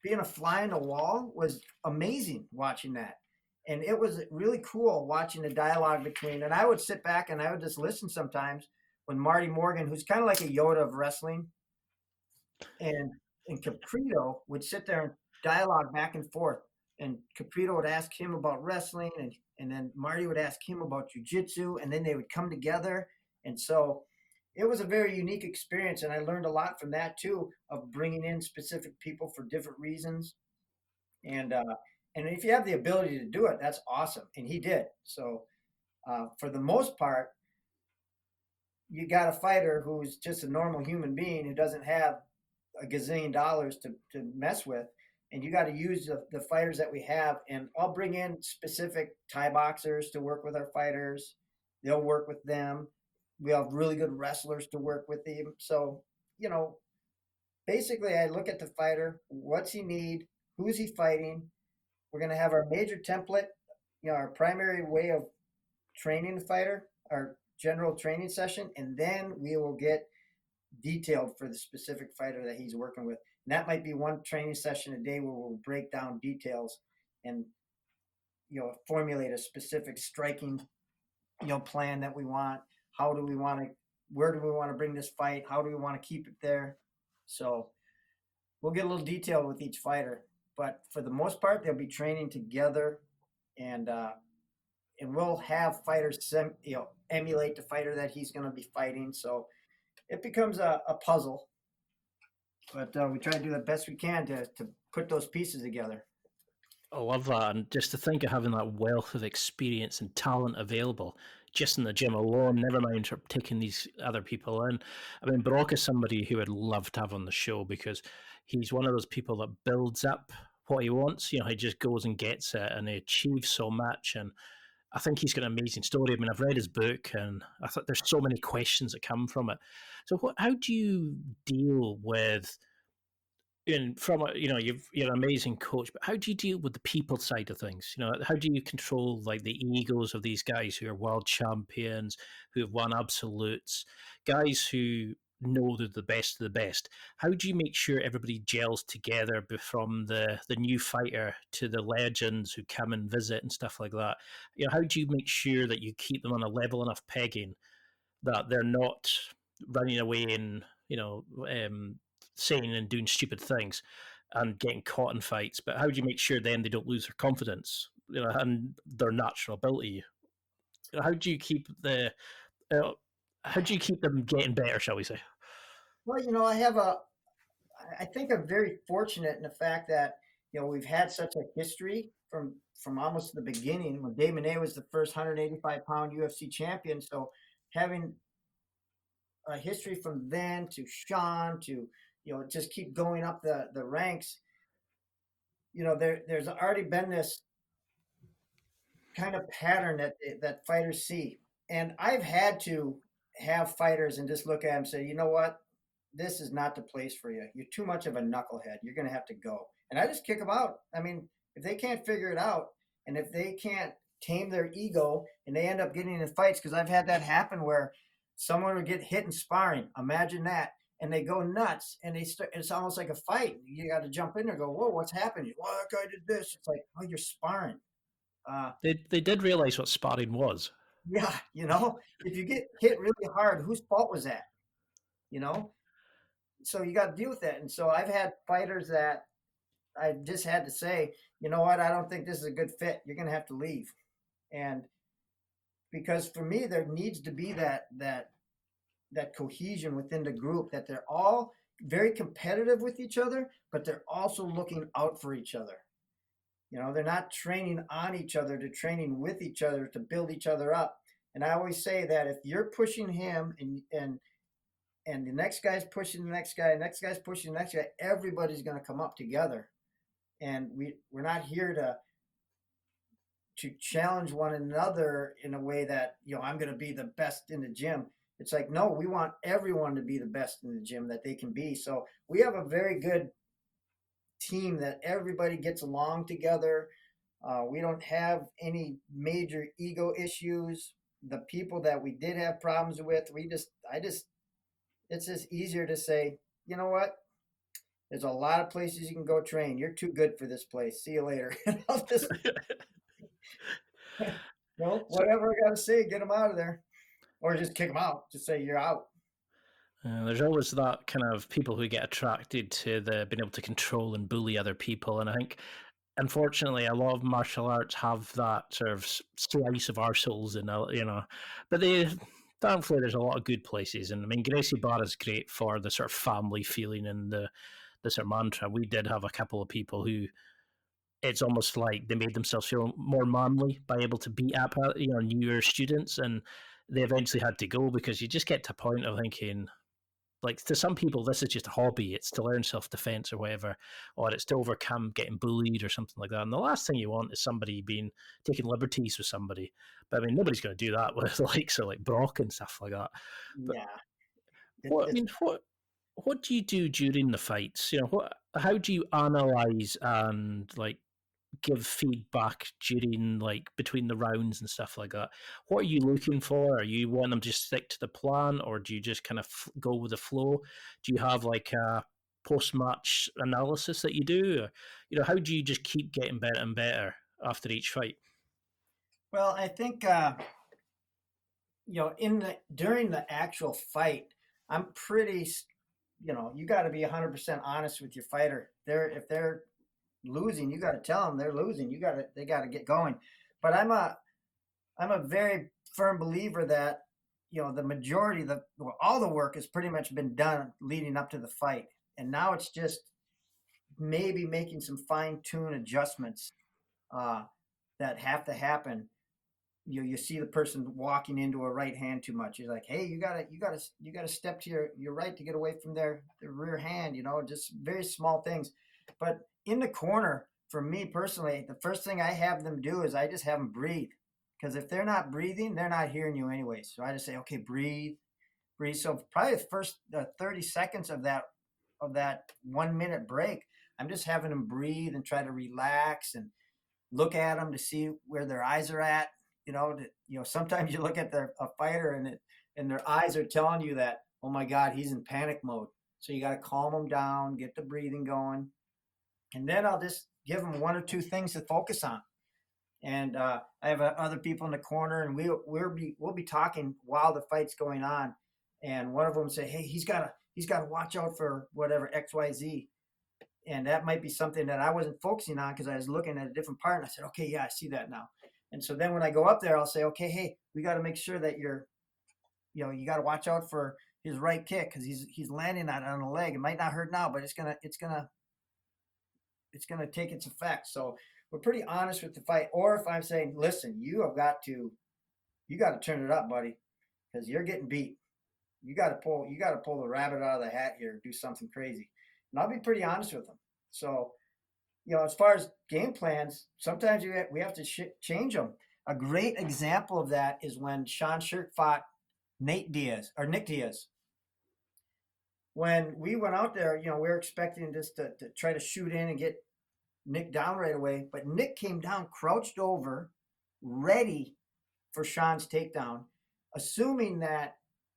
being a fly on the wall was amazing watching that. And it was really cool watching the dialogue between, and I would sit back and I would just listen sometimes when Marty Morgan, who's kind of like a Yoda of wrestling, and Caprito would sit there and dialogue back and forth. And Caprito would ask him about wrestling, and then Marty would ask him about jiu-jitsu, and then they would come together. And so it was a very unique experience, and I learned a lot from that too, of bringing in specific people for different reasons. And if you have the ability to do it, that's awesome. And he did. So for the most part, you got a fighter who's just a normal human being who doesn't have a gazillion dollars to mess with. And you got to use the fighters that we have. And I'll bring in specific Thai boxers to work with our fighters. They'll work with them. We have really good wrestlers to work with him. So, basically I look at the fighter, what's he need, who's he fighting. We're going to have our major template, our primary way of training the fighter, our general training session, and then we will get detailed for the specific fighter that he's working with. And that might be one training session a day where we'll break down details and, formulate a specific striking, plan that we want. Where do we want to bring this fight? How do we want to keep it there? So we'll get a little detailed with each fighter, but for the most part, they'll be training together, and we'll have fighters, emulate the fighter that he's going to be fighting. So it becomes a puzzle, but we try to do the best we can to put those pieces together. I love that. And just to think of having that wealth of experience and talent available just in the gym alone, never mind taking these other people in. I mean, Brock is somebody who I'd love to have on the show because he's one of those people that builds up what he wants. He just goes and gets it and he achieves so much. And I think he's got an amazing story. I mean, I've read his book and I thought there's so many questions that come from it. So how do you deal with, you're an amazing coach, but how do you deal with the people side of things? How do you control like the egos of these guys who are world champions, who have won absolutes, guys who know they're the best of the best. How do you make sure everybody gels together, from the new fighter to the legends who come and visit and stuff like that? How do you make sure that you keep them on a level enough pegging that they're not running away and saying and doing stupid things and getting caught in fights? But how do you make sure then they don't lose their confidence, and their natural ability? How do you keep the how do you keep them getting better, shall we say? Well, I think I'm very fortunate in the fact that, we've had such a history from almost the beginning when Dave Monet was the first 185-pound UFC champion. So having a history from then to Sean to, just keep going up the ranks, there's already been this kind of pattern that fighters see. And I've had to have fighters and just look at them and say, you know what? This is not the place for you. You're too much of a knucklehead. You're going to have to go. And I just kick them out. I mean, if they can't figure it out and if they can't tame their ego and they end up getting in fights, because I've had that happen where someone would get hit in sparring. Imagine that. And they go nuts and it's almost like a fight. You got to jump in there and go, whoa, what's happening? Well, that guy did this. It's like, oh, you're sparring. They did realize what sparring was. Yeah, if you get hit really hard, whose fault was that? So you got to deal with that. And so I've had fighters that I just had to say, you know what, I don't think this is a good fit. You're going to have to leave. And because for me, there needs to be that cohesion within the group, that they're all very competitive with each other, but they're also looking out for each other. They're not training on each other, they're training with each other to build each other up. And I always say that if you're pushing him and the next guy's pushing the next guy, next guy's pushing the next guy, everybody's going to come up together. And we're not here to challenge one another in a way that, I'm going to be the best in the gym. It's like, no, we want everyone to be the best in the gym that they can be. So we have a very good team that everybody gets along together. We don't have any major ego issues. The people that we did have problems with, it's just easier to say, you know what? There's a lot of places you can go train. You're too good for this place. See you later. I'll just, whatever I got to say, get them out of there. Or just kick them out. Just say you're out. There's always that kind of people who get attracted to being able to control and bully other people. And I think, unfortunately, a lot of martial arts have that sort of slice of our souls in, but thankfully there's a lot of good places. And I mean, Gracie Barra is great for the sort of family feeling and the sort of mantra. We did have a couple of people who, it's almost like they made themselves feel more manly by able to beat up, newer students, and they eventually had to go because you just get to a point of thinking, like, to some people, this is just a hobby. It's to learn self-defense or whatever, or it's to overcome getting bullied or something like that. And the last thing you want is somebody taking liberties with somebody. But I mean, nobody's going to do that with likes of like Brock and stuff like that. But yeah. What do you do during the fights? How do you analyze and like give feedback during, like, between the rounds and stuff like that? What are you looking for? Are you wanting them to just stick to the plan, or do you just kind of go with the flow? Do you have like a post-match analysis that you do? Or, how do you just keep getting better and better after each fight? Well, I think during the actual fight, I'm pretty, you got to be 100% honest with your fighter. If they're losing, you got to tell them they're losing. They got to get going. But I'm a very firm believer that, the majority all the work has pretty much been done leading up to the fight. And now it's just maybe making some fine-tune adjustments that have to happen. You see the person walking into a right hand too much. You're like, hey, you gotta step to your right to get away from their rear hand. Just very small things. But in the corner, for me personally, the first thing I have them do is I just have them breathe. Because if they're not breathing, they're not hearing you anyway. So I just say, okay, breathe. So probably the first 30 seconds of that 1 minute break, I'm just having them breathe and try to relax and look at them to see where their eyes are at. Sometimes you look at a fighter and their eyes are telling you that, oh my God, he's in panic mode. So you got to calm him down, get the breathing going. And then I'll just give him one or two things to focus on. And I have other people in the corner, and we'll be talking while the fight's going on. And one of them say, hey, he's got to watch out for whatever XYZ. And that might be something that I wasn't focusing on because I was looking at a different part. And I said, okay, yeah, I see that now. And so then when I go up there, I'll say, okay, hey, we got to make sure that you got to watch out for his right kick because he's landing on the leg. It might not hurt now, but it's gonna take its effect. So we're pretty honest with the fight. Or if I'm saying, listen, you got to turn it up, buddy, because you're getting beat. You got to pull the rabbit out of the hat here and do something crazy. And I'll be pretty honest with them. So, as far as game plans, sometimes we have to change them. A great example of that is when Sean Shirk fought Nick Diaz. When we went out there, we were expecting just to try to shoot in and get Nick down right away. But Nick came down, crouched over, ready for Sean's takedown, assuming that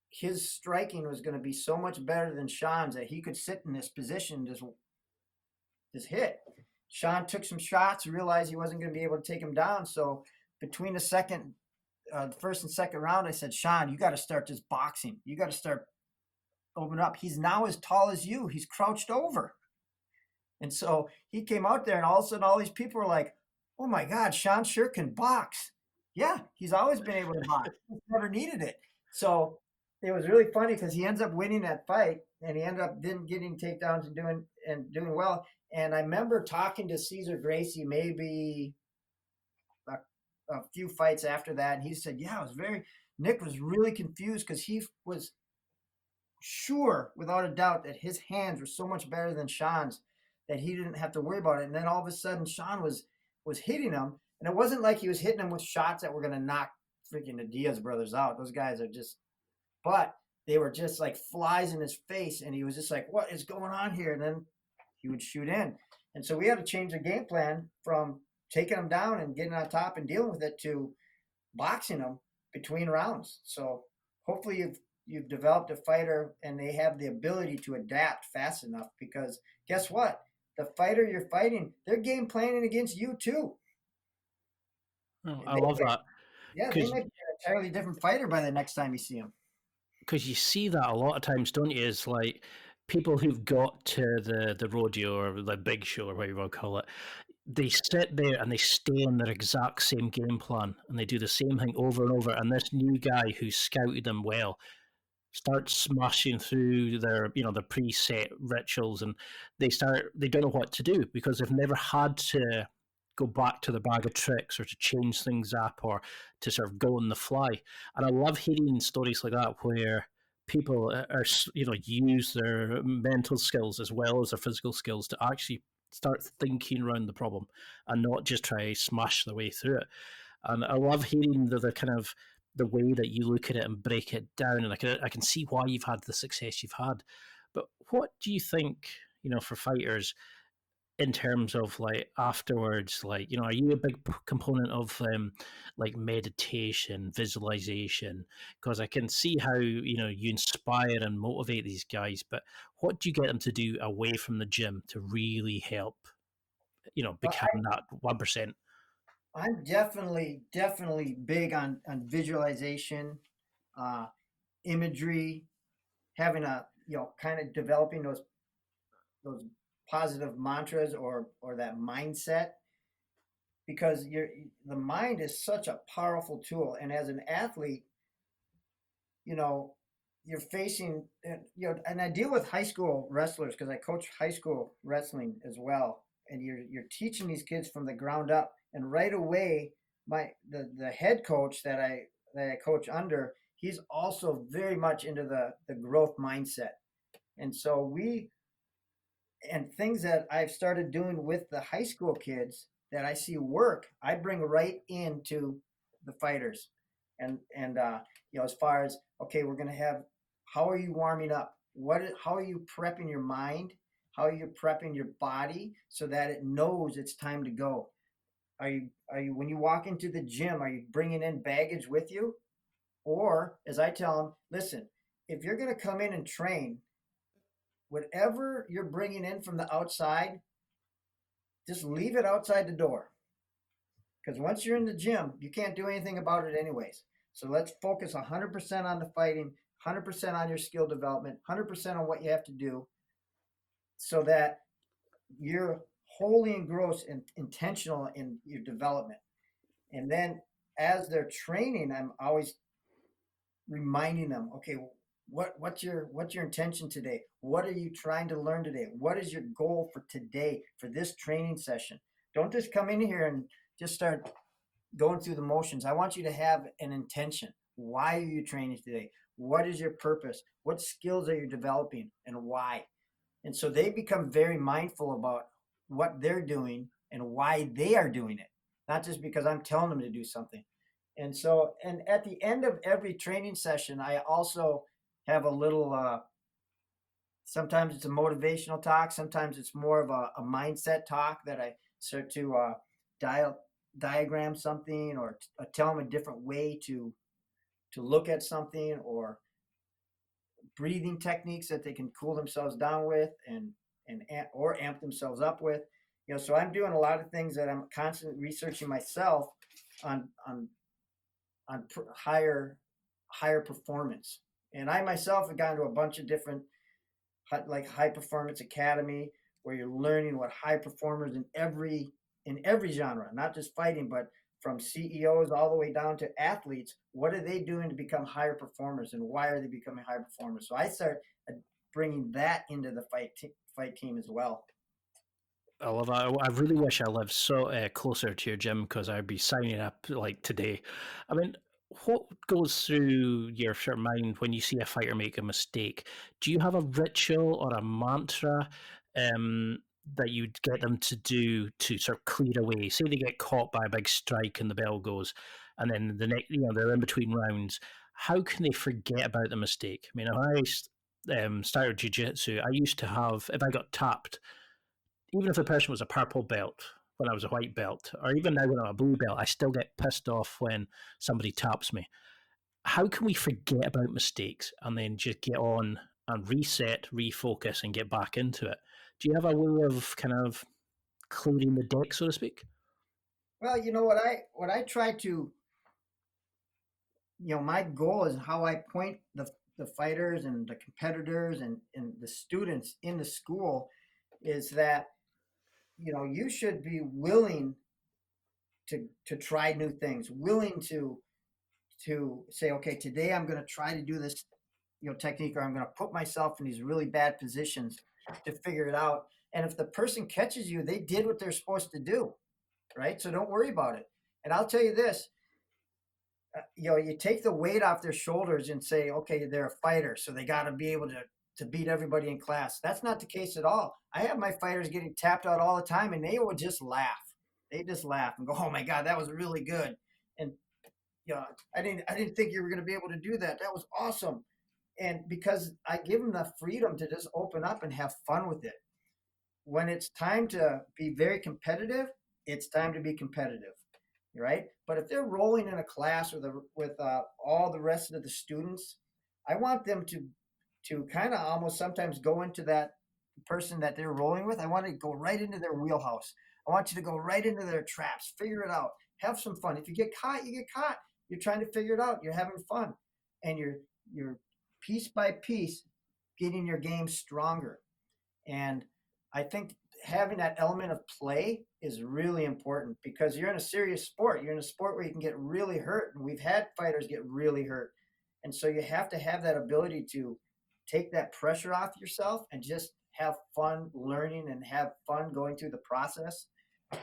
his striking was going to be so much better than Sean's that he could sit in this position, just hit. Sean took some shots, realized he wasn't going to be able to take him down. So between the first and second round, I said, Sean, you got to start just boxing. You got to start opening up. He's now as tall as you. He's crouched over. And so he came out there, and all of a sudden all these people were like, oh my God, Sean sure can box. Yeah, he's always been able to box. He's never needed it. So it was really funny because he ends up winning that fight, and he ended up then getting takedowns and doing well. And I remember talking to Cesar Gracie maybe a few fights after that, and he said, yeah, Nick was really confused because he was sure, without a doubt, that his hands were so much better than Sean's that he didn't have to worry about it. And then all of a sudden, Sean was hitting him, and it wasn't like he was hitting him with shots that were going to knock freaking the Diaz brothers out. Those guys are but they were just like flies in his face, and he was just like, what is going on here? And then he would shoot in. And so we had to change the game plan from taking him down and getting on top and dealing with it to boxing him between rounds. So hopefully you've developed a fighter and they have the ability to adapt fast enough, because guess what? The fighter you're fighting, they're game planning against you too. Oh, I love that. Yeah, they might be an entirely different fighter by the next time you see them. Because you see that a lot of times, don't you? It's like people who've got to the rodeo or the big show or whatever you want to call it, they sit there and they stay on their exact same game plan and they do the same thing over and over. And this new guy who's scouted them well starts smashing through their preset rituals, and they don't know what to do because they've never had to go back to the bag of tricks or to change things up or to sort of go on the fly. And I love hearing stories like that where people are use their mental skills as well as their physical skills to actually start thinking around the problem and not just try to smash their way through it. And I love hearing the kind of the way that you look at it and break it down, and I can see why you've had the success you've had. But what do you think, for fighters in terms of like afterwards, like, are you a big component of like meditation, visualization? Because I can see how, you inspire and motivate these guys, but what do you get them to do away from the gym to really help, become that 1%? I'm definitely big on visualization, imagery, having kind of developing those positive mantras or that mindset, because the mind is such a powerful tool. And as an athlete, you're facing, and I deal with high school wrestlers because I coach high school wrestling as well. And you're teaching these kids from the ground up. And right away, the head coach that I coach under, he's also very much into the growth mindset. And so and things that I've started doing with the high school kids that I see work, I bring right into the fighters. And as far as, okay, we're going to have, how are you warming up? How are you prepping your mind? How are you prepping your body so that it knows it's time to go? Are you when you walk into the gym, are you bringing in baggage with you? Or, as I tell them, listen, if you're going to come in and train, whatever you're bringing in from the outside, just leave it outside the door. Because once you're in the gym, you can't do anything about it anyways. So let's focus 100% on the fighting, 100% on your skill development, 100% on what you have to do, so that you're wholly engrossed and intentional in your development. And then as they're training, I'm always reminding them, okay, what's your intention today? What are you trying to learn today? What is your goal for today, for this training session? Don't just come in here and just start going through the motions. I want you to have an intention. Why are you training today? What is your purpose? What skills are you developing and why? And so they become very mindful about what they're doing and why they are doing it, not just because I'm telling them to do something. And so, and at the end of every training session, I also have a little, sometimes it's a motivational talk. Sometimes it's more of a mindset talk that I start to diagram something or tell them a different way to look at something, or breathing techniques that they can cool themselves down with or amp themselves up with. So I'm doing a lot of things that I'm constantly researching myself on higher performance. And I myself have gone to a bunch of different, like, high performance academy, where you're learning what high performers in every genre, not just fighting, but from CEOs all the way down to athletes, what are they doing to become higher performers, and why are they becoming higher performers? So I start bringing that into the fight team as well. I love that. I really wish I lived so closer to your gym, because I'd be signing up like today. I mean, what goes through your sort of mind when you see a fighter make a mistake? Do you have a ritual or a mantra that you'd get them to do to sort of clear away? Say they get caught by a big strike and the bell goes, and then the next, they're in between rounds. How can they forget about the mistake? I mean, when I started jiu-jitsu, I used to have, if I got tapped, even if the person was a purple belt when I was a white belt, or even now when I'm a blue belt, I still get pissed off when somebody taps me. How can we forget about mistakes and then just get on and reset, refocus, and get back into it? Do you have a way of kind of clearing the deck, so to speak? Well, what I try to, my goal is how I point the fighters and the competitors and the students in the school is that, you should be willing to try new things, willing to say, okay, today I'm going to try to do this, technique, or I'm going to put myself in these really bad positions to figure it out. And if the person catches you, they did what they're supposed to do, right? So don't worry about it. And I'll tell you this, you take the weight off their shoulders and say, okay, they're a fighter, so they got to be able to beat everybody in class. That's not the case at all. I have my fighters getting tapped out all the time, and they would just laugh. They just laugh and go, "Oh my God, that was really good." And I didn't think you were going to be able to do that. That was awesome. And because I give them the freedom to just open up and have fun with it. When it's time to be very competitive, it's time to be competitive, right? But if they're rolling in a class with all the rest of the students, I want them to kind of almost sometimes go into that person that they're rolling with. I want to go right into their wheelhouse. I want you to go right into their traps, figure it out, have some fun. If you get caught, you get caught. You're trying to figure it out. You're having fun, and you're piece by piece getting your game stronger. And I think having that element of play is really important, because you're in a serious sport. You're in a sport where you can get really hurt, and we've had fighters get really hurt. And so you have to have that ability to take that pressure off yourself and just have fun learning and have fun going through the process.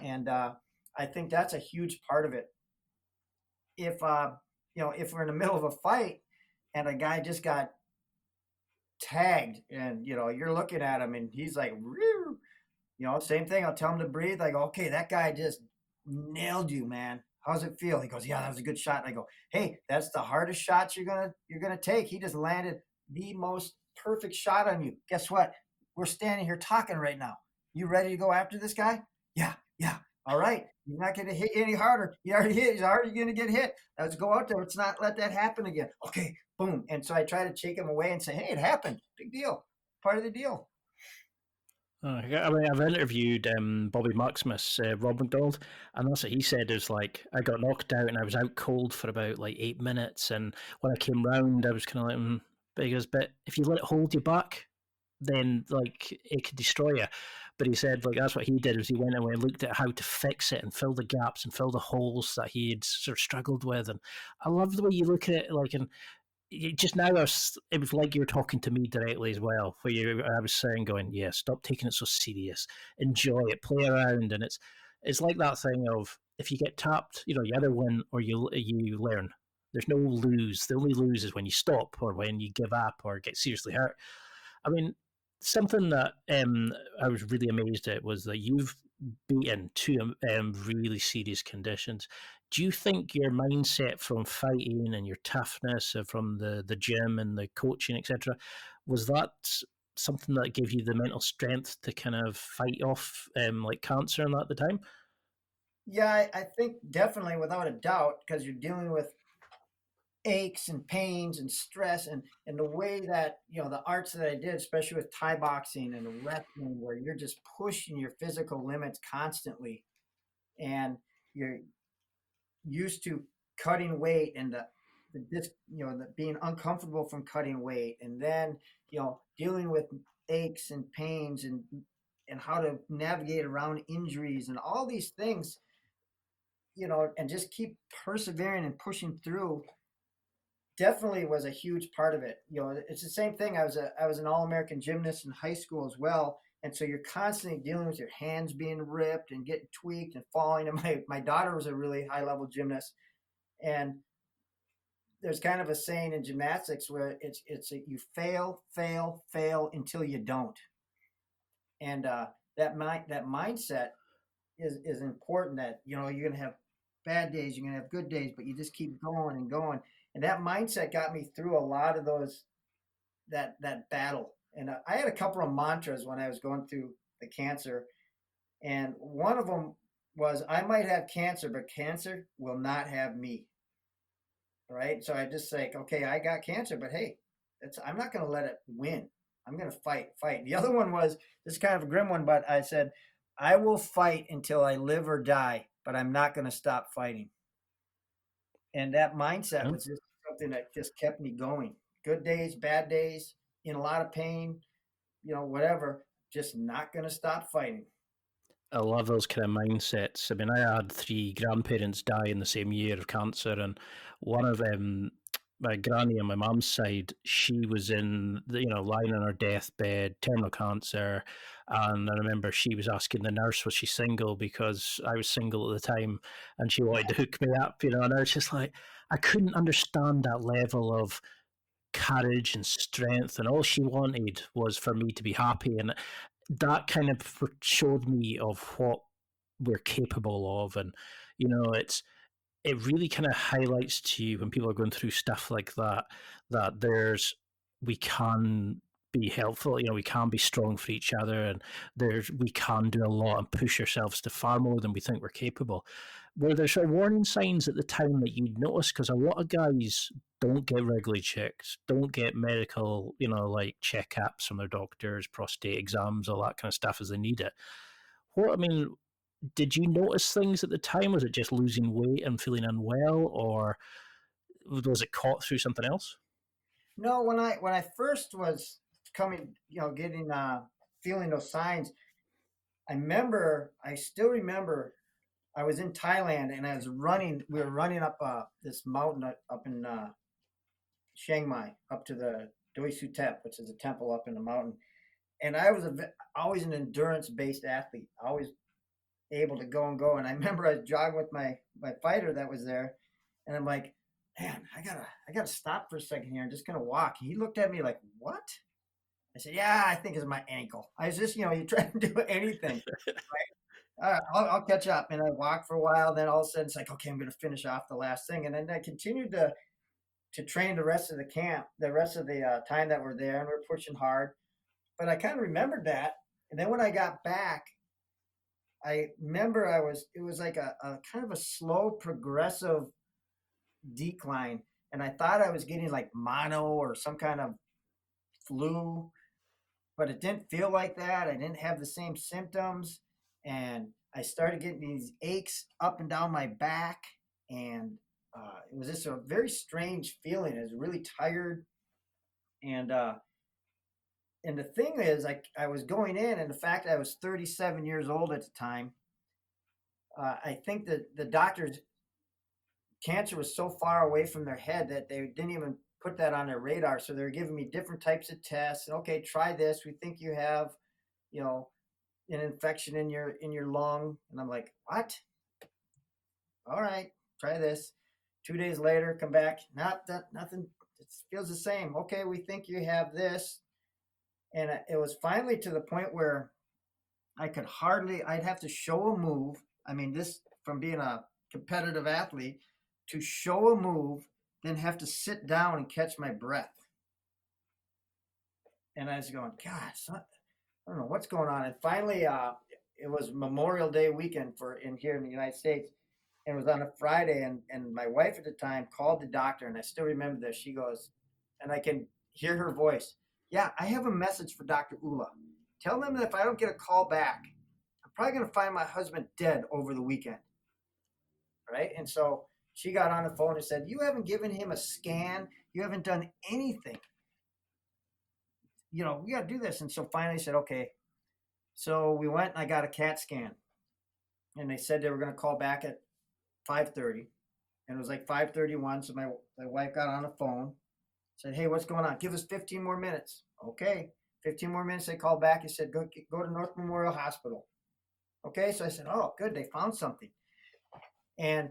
And I think that's a huge part of it. If we're in the middle of a fight and a guy just got tagged, and you're looking at him and he's like, same thing. I'll tell him to breathe. I go, okay, that guy just nailed you, man. How's it feel? He goes, yeah, that was a good shot. And I go, hey, that's the hardest shot you're gonna take. He just landed the most perfect shot on you. Guess what? We're standing here talking right now. You ready to go after this guy? Yeah. All right, you're not going to hit any harder. You already hit. He's already going to get hit. Let's go out there. Let's not let that happen again. Okay, boom. And so I try to shake him away and say, hey, it happened. Big deal. Part of the deal. I mean, I've interviewed Bobby Maximus, Rob McDonald, and that's what he said is like, I got knocked out and I was out cold for about like 8 minutes. And when I came round, I was kind of like, but he goes, but if you let it hold you back, then like it could destroy you. But he said like that's what he did was he went away and looked at how to fix it and fill the gaps and fill the holes that he had sort of struggled with. And I love the way you look at it, like, and just now it was like you were talking to me directly as well, where I was saying going, yeah, stop taking it so serious, enjoy it, play around. And it's like that thing of if you get tapped, you either win or you learn. There's no lose. The only lose is when you stop or when you give up or get seriously hurt. I mean, something that I was really amazed at was that you've beaten two really serious conditions. Do you think your mindset from fighting and your toughness from the gym and the coaching, etc., was that something that gave you the mental strength to kind of fight off like cancer and that at the time? Yeah, I think definitely without a doubt, because you're dealing with aches and pains and stress and the way that the arts that I did, especially with Thai boxing and wrestling, where you're just pushing your physical limits constantly, and you're used to cutting weight and the being uncomfortable from cutting weight, and then dealing with aches and pains and how to navigate around injuries and all these things, and just keep persevering and pushing through. Definitely was a huge part of it. It's the same thing. I was an All-American gymnast in high school as well, and so you're constantly dealing with your hands being ripped and getting tweaked and falling. And my daughter was a really high-level gymnast, and there's kind of a saying in gymnastics where you fail, fail, fail until you don't. And that mindset is important. That you're gonna have bad days, you're gonna have good days, but you just keep going and going. And that mindset got me through a lot of that battle. And I had a couple of mantras when I was going through the cancer, and one of them was, I might have cancer, but cancer will not have me. Right? So I just say, okay, I got cancer, but hey, I'm not going to let it win. I'm going to fight. The other one was, this is kind of a grim one, but I said, I will fight until I live or die, but I'm not going to stop fighting. And that mindset was just something that just kept me going. Good days, bad days, in a lot of pain, whatever, just not going to stop fighting. I love those kind of mindsets. I mean, I had 3 grandparents die in the same year of cancer, and one of them, my granny on my mum's side, she was lying on her deathbed, terminal cancer, and I remember she was asking the nurse, was she single, because I was single at the time, and she wanted to hook me up, and I was just like, I couldn't understand that level of courage and strength, and all she wanted was for me to be happy, and that kind of showed me of what we're capable of. And it really kind of highlights to you when people are going through stuff like that, that we can be helpful, we can be strong for each other, and we can do a lot and push ourselves to far more than we think we're capable. Were there sort of warning signs at the time that you'd noticed? Because a lot of guys don't get regularly checked, don't get medical, like checkups from their doctors, prostate exams, all that kind of stuff as they need it. Did you notice things at the time? Was it just losing weight and feeling unwell, or was it caught through something else? No, when I first was coming, feeling those signs, I still remember I was in Thailand and I was running. We were running up this mountain up in Chiang Mai, up to the Doi Sutep, which is a temple up in the mountain. And I was always an endurance-based athlete, always able to go and go. And I remember I was jogging with my fighter that was there, and I'm like, man, I gotta stop for a second here. I'm just gonna walk. He looked at me like, what? I said, yeah, I think it's my ankle. I was just, you try to do anything. Right? All right, I'll catch up. And I walked for a while. Then all of a sudden it's like, okay, I'm going to finish off the last thing. And then I continued to train the rest of the camp, the rest of the time that we're there, and we're pushing hard. But I kind of remembered that. And then when I got back, I remember it was like a kind of a slow progressive decline. And I thought I was getting like mono or some kind of flu, but it didn't feel like that. I didn't have the same symptoms. And I started getting these aches up and down my back. And it was just a very strange feeling. I was really tired. And, uh, and the thing is, I was going in, and the fact I was 37 years old at the time, I think that the doctors, cancer was so far away from their head that they didn't even put that on their radar. So they're giving me different types of tests. Okay, try this. We think you have, you know, an infection in your lung. And I'm like, what? All right, try this. 2 days later, come back. Not that nothing. It feels the same. Okay, we think you have this. And it was finally to the point where I'd have to show a move. I mean, this from being a competitive athlete to show a move, then have to sit down and catch my breath. And I was going, God, I don't know what's going on. And finally, it was Memorial Day weekend here in the United States. And it was on a Friday. And my wife at the time called the doctor. And I still remember this. She goes, and I can hear her voice. Yeah, I have a message for Dr. Ula. Tell them that if I don't get a call back, I'm probably going to find my husband dead over the weekend. Right. And so she got on the phone and said, you haven't given him a scan. You haven't done anything. You know, we got to do this. And so finally I said, okay. So we went and I got a CAT scan. And they said they were going to call back at 5:30. And it was like 5:31. So my wife got on the phone, said, hey, what's going on? Give us 15 more minutes. Okay. 15 more minutes. They called back and said, go to North Memorial Hospital. Okay. So I said, oh, good. They found something. And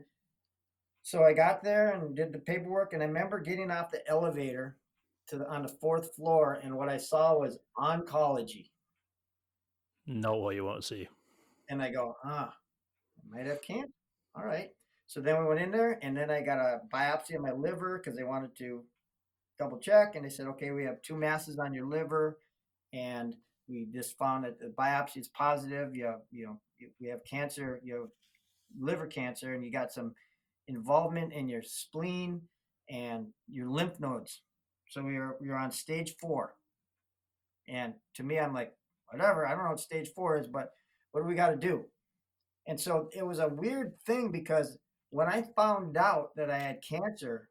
so I got there and did the paperwork. And I remember getting off the elevator on the 4th floor. And what I saw was oncology. Not what you want to see. And I go, I might have cancer. All right. So then we went in there, and then I got a biopsy of my liver because they wanted to double check. And they said, okay, we have 2 masses on your liver, and we just found that the biopsy is positive. We have cancer, you have liver cancer, and you got some involvement in your spleen and your lymph nodes. So you're on stage 4. And to me, I'm like, whatever, I don't know what stage 4 is, but what do we got to do? And so it was a weird thing because when I found out that I had cancer,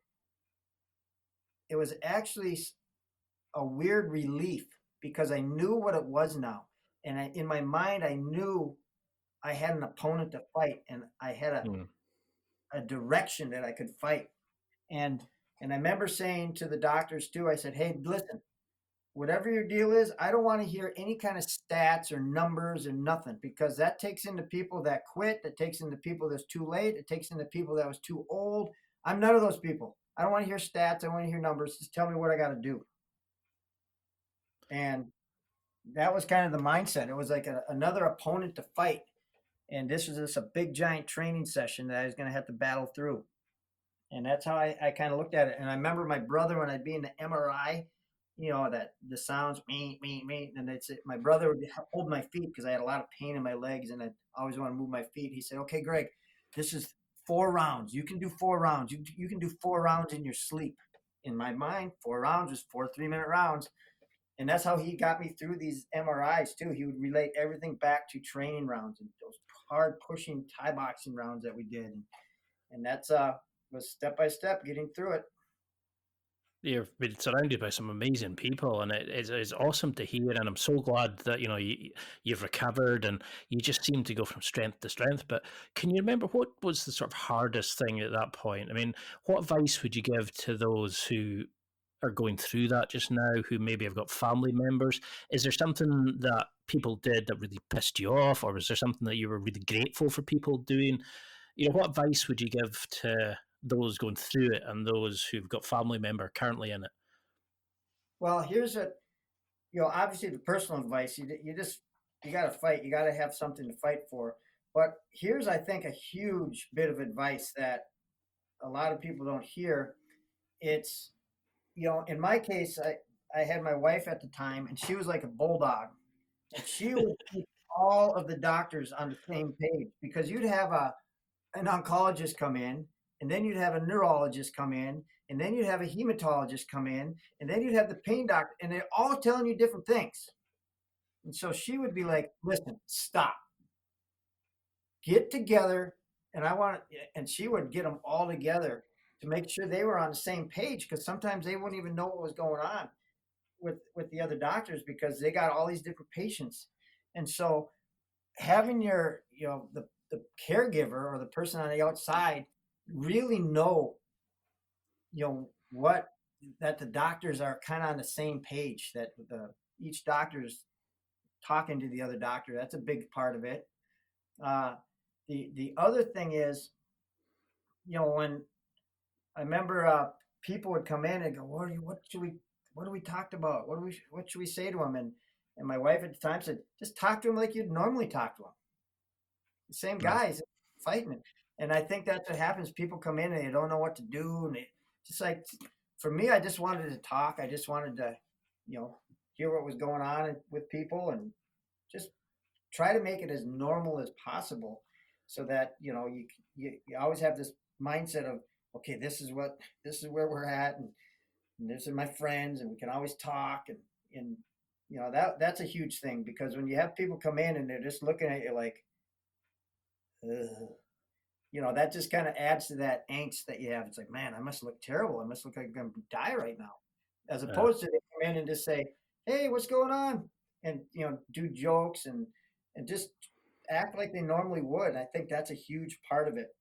it was actually a weird relief because I knew what it was now. And in my mind, I knew I had an opponent to fight, and I had a direction that I could fight. And I remember saying to the doctors too, I said, hey, listen, whatever your deal is, I don't want to hear any kind of stats or numbers or nothing, because that takes into people that quit, that takes into people that's too late, it takes into people that was too old. I'm none of those people. I don't want to hear stats. I want to hear numbers. Just tell me what I got to do. And that was kind of the mindset. It was like another opponent to fight. And this was just a big, giant training session that I was going to have to battle through. And that's how I kind of looked at it. And I remember my brother, when I'd be in the MRI, you know, that the sounds, me, and my brother would hold my feet because I had a lot of pain in my legs and I always want to move my feet. He said, okay, Greg, this is 4 rounds. You can do 4 rounds. You can do 4 rounds in your sleep. In my mind, 4 rounds was 4 3-minute rounds. And that's how he got me through these MRIs too. He would relate everything back to training rounds and those hard pushing Thai boxing rounds that we did. And that's was step by step getting through it. You've been surrounded by some amazing people, and it's awesome to hear. And I'm so glad that you've recovered, and you just seem to go from strength to strength. But can you remember what was the sort of hardest thing at that point? I mean, what advice would you give to those who are going through that just now, who maybe have got family members? Is there something that people did that really pissed you off, or was there something that you were really grateful for people doing? What advice would you give to those going through it and those who've got family member currently in it? Well, here's obviously the personal advice, you got to fight. You got to have something to fight for. But here's, I think, a huge bit of advice that a lot of people don't hear. It's, in my case, I had my wife at the time, and she was like a bulldog. And she would keep all of the doctors on the same page, because you'd have an oncologist come in, and then you'd have a neurologist come in, and then you'd have a hematologist come in, and then you'd have the pain doctor, and they're all telling you different things. And so she would be like, listen, stop, get together. And she would get them all together to make sure they were on the same page, because sometimes they wouldn't even know what was going on with the other doctors, because they got all these different patients. And so having the caregiver or the person on the outside really know, what, that the doctors are kind of on the same page, that each doctor's talking to the other doctor. That's a big part of it. The other thing is, when I remember people would come in and go, what do we talked about? What should we say to them? And my wife at the time said, just talk to them like you'd normally talk to them. The same guys fighting. And I think that's what happens. People come in and they don't know what to do. And just like, for me, I just wanted to talk. I just wanted to, hear what was going on with people, and just try to make it as normal as possible, so that, you always have this mindset of, okay, this is where we're at. And these are my friends, and we can always talk. And that's a huge thing, because when you have people come in and they're just looking at you like, that just kind of adds to that angst that you have. It's like, man, I must look terrible. I must look like I'm going to die right now. As opposed to they come in and just say, hey, what's going on? And, do jokes and just act like they normally would. I think that's a huge part of it.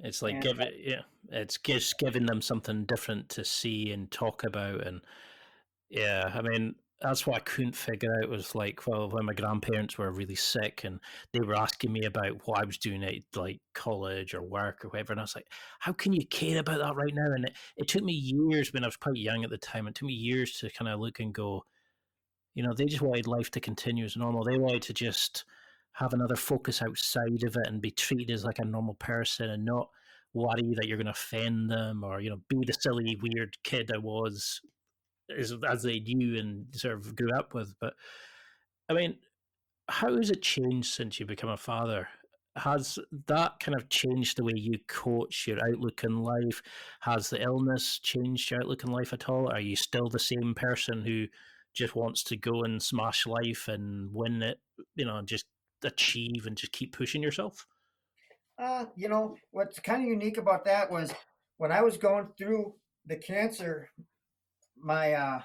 It's like it's just giving them something different to see and talk about. And I mean, that's what I couldn't figure out, was like, well, when my grandparents were really sick and they were asking me about what I was doing at like college or work or whatever, and I was like, how can you care about that right now? And it took me years, when I was quite young at the time, it took me years to kind of look and go, they just wanted life to continue as normal. They wanted to just have another focus outside of it and be treated as like a normal person, and not worry that you're going to offend them, or be the silly weird kid I was, as they knew and sort of grew up with. But I mean, how has it changed since you become a father? Has that kind of changed the way you coach, your outlook in life? Has the illness changed your outlook in life at all? Are you still the same person who just wants to go and smash life and win it, just achieve and just keep pushing yourself? What's kind of unique about that was, when I was going through the cancer, my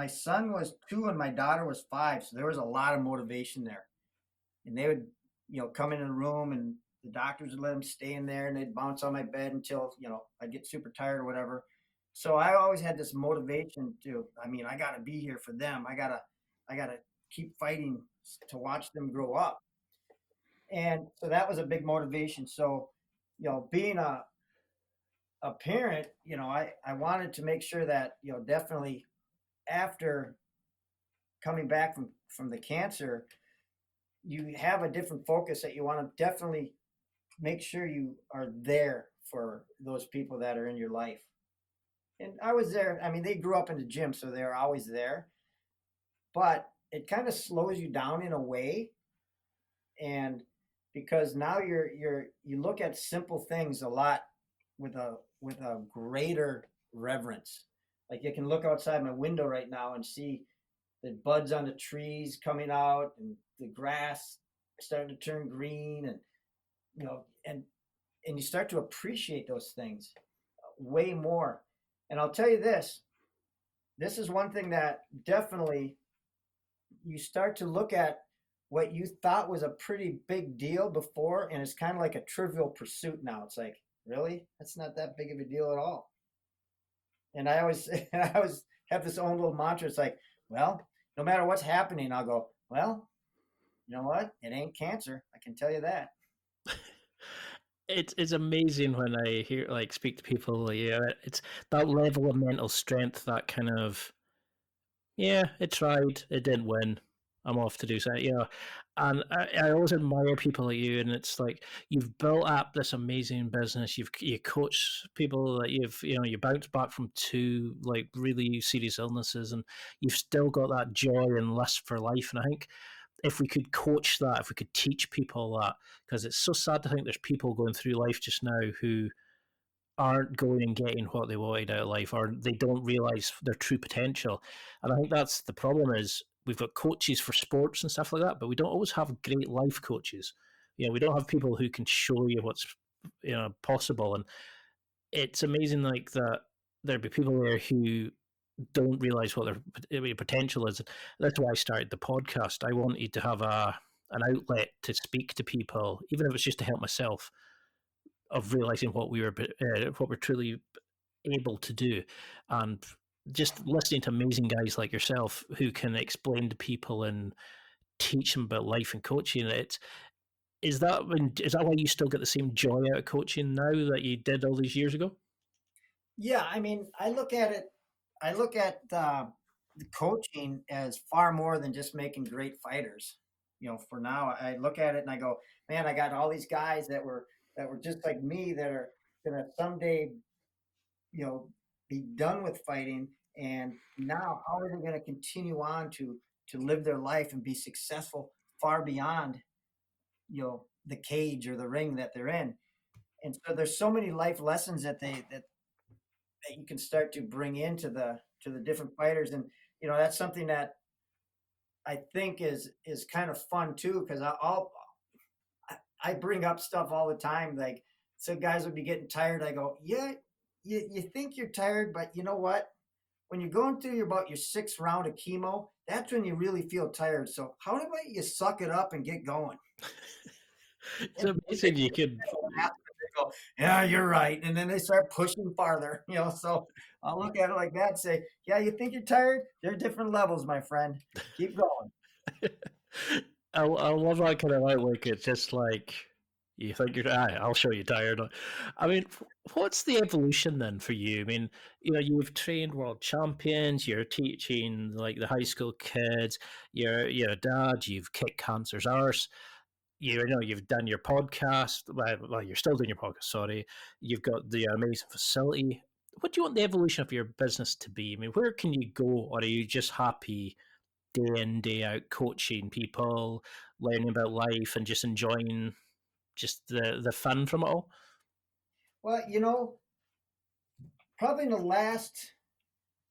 son was 2 and my daughter was 5, so there was a lot of motivation there. And they would, come in the room, and the doctors would let them stay in there, and they'd bounce on my bed until, I'd get super tired or whatever. So I always had this motivation I got to be here for them. I got to keep fighting to watch them grow up. And so that was a big motivation. So, being a parent, I wanted to make sure that, definitely after coming back from the cancer, you have a different focus, that you want to definitely make sure you are there for those people that are in your life. And I was there. I mean, they grew up in the gym, so they're always there, but it kind of slows you down in a way. And because now you look at simple things a lot with a greater reverence. Like, you can look outside my window right now and see the buds on the trees coming out, and the grass starting to turn green, and and you start to appreciate those things way more. And I'll tell you this is one thing that definitely, you start to look at what you thought was a pretty big deal before, and it's kind of like a trivial pursuit now. It's like, really? That's not that big of a deal at all. And I always have this own little mantra. It's like, well, no matter what's happening, I'll go, well, you know what? It ain't cancer. I can tell you that. It's amazing when I hear, like, speak to people. It's that level of mental strength, that kind of, it tried, it didn't win, I'm off to do something. And I always admire people like you, and it's like, you've built up this amazing business. You coach people that you bounced back from 2 like really serious illnesses, and you've still got that joy and lust for life. And I think if we could coach that, if we could teach people that, because it's so sad to think there's people going through life just now who aren't going and getting what they wanted out of life, or they don't realize their true potential. And I think that's the problem is we've got coaches for sports and stuff like that, but we don't always have great life coaches. We don't have people who can show you what's possible. And it's amazing like that there'd be people there who don't realize what their potential is. That's why I started the podcast. I wanted to have an outlet to speak to people, even if it's just to help myself, of realizing what we're truly able to do, and just listening to amazing guys like yourself who can explain to people and teach them about life and coaching. Is that why you still get the same joy out of coaching now that you did all these years ago? Yeah, I mean, I look at the coaching as far more than just making great fighters. For now, I look at it and I go, man, I got all these guys that were just like me that are gonna someday, be done with fighting, and now how are they going to continue on to live their life and be successful far beyond, the cage or the ring that they're in. And so there's so many life lessons that you can start to bring into the different fighters. And that's something that I think is kind of fun too, because I bring up stuff all the time. Like, so guys would be getting tired. I go, yeah, you think you're tired, but you know what? When you're going through about your 6th round of chemo, that's when you really feel tired. So how about you suck it up and get going? It's amazing you could. Go, yeah, you're right. And then they start pushing farther, so I'll look at it like that and say, yeah, you think you're tired? There are different levels, my friend. Keep going. I love that kind of outlook. It's just like, you think you're, I'll show you tired. I mean, what's the evolution then for you? I mean, you've trained world champions, you're teaching like the high school kids, you're a dad, you've kicked cancer's arse, you've done your podcast. Well, you're still doing your podcast, sorry. You've got the amazing facility. What do you want the evolution of your business to be? I mean, where can you go, or are you just happy day in, day out coaching people, learning about life, and just enjoying just the fun from it all? Well, probably in the last,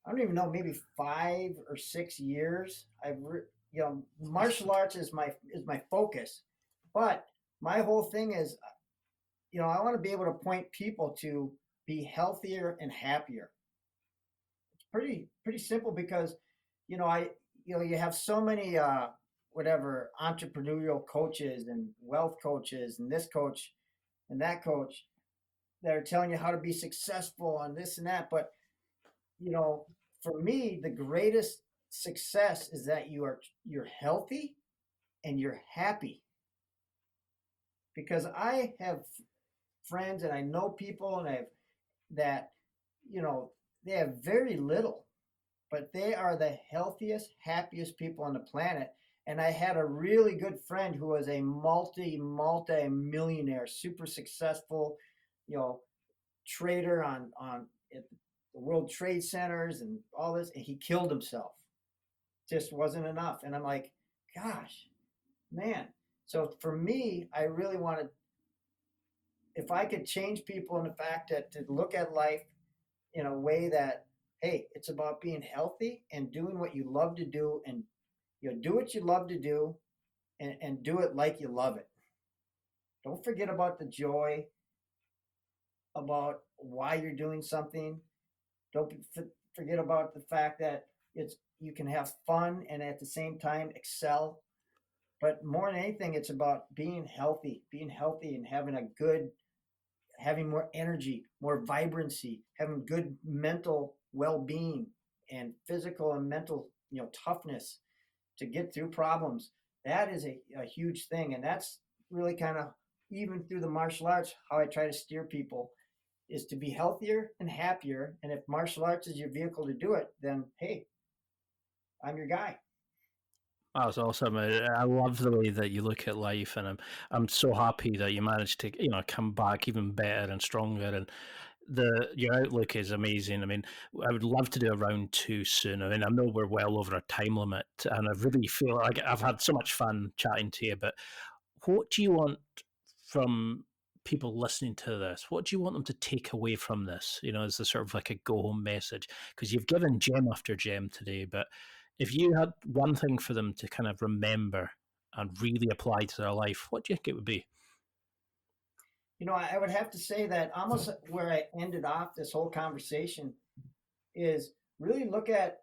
I don't even know, maybe 5 or 6 years, martial arts is my focus. But my whole thing is, I want to be able to point people to be healthier and happier. It's pretty simple because, you have so many whatever entrepreneurial coaches and wealth coaches and this coach and that coach that are telling you how to be successful and this and that. But, for me, the greatest success is that you're healthy and you're happy. Because I have friends and I know people and they have very little, but they are the healthiest, happiest people on the planet. And I had a really good friend who was a multi-millionaire, super successful, trader on at the World Trade Centers and all this, and he killed himself. Just wasn't enough. And I'm like, gosh, man. So for me, I really wanted, if I could change people in the fact that to look at life in a way that, hey, it's about being healthy and doing what you love to do, and do what you love to do and do it like you love it. Don't forget about the joy, about why you're doing something. Don't forget about the fact that you can have fun and at the same time excel. But more than anything, it's about being healthy and having more energy, more vibrancy, having good mental well-being and physical and mental, toughness to get through problems. That is a huge thing. And that's really kind of, even through the martial arts, how I try to steer people is to be healthier and happier. And if martial arts is your vehicle to do it, then hey, I'm your guy. That's awesome. I love the way that you look at life, and I'm so happy that you managed to come back even better and stronger. And Your outlook is amazing. I mean, I would love to do a round 2 soon. I mean, I know we're well over our time limit, and I really feel like I've had so much fun chatting to you. But what do you want from people listening to this? What do you want them to take away from this? As the sort of like a go home message? Because you've given gem after gem today, but if you had one thing for them to kind of remember and really apply to their life, what do you think it would be? I would have to say that almost where I ended off this whole conversation is really look at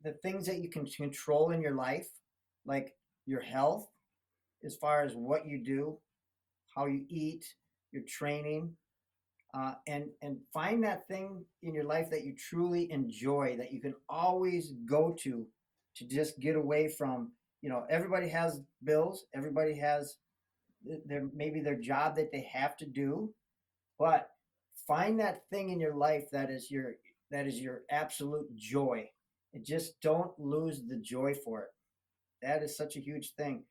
the things that you can control in your life, like your health, as far as what you do, how you eat, your training, and find that thing in your life that you truly enjoy, that you can always go to just get away from. Everybody has bills, everybody has maybe their job that they have to do, but find that thing in your life that is your absolute joy, and just don't lose the joy for it. That is such a huge thing.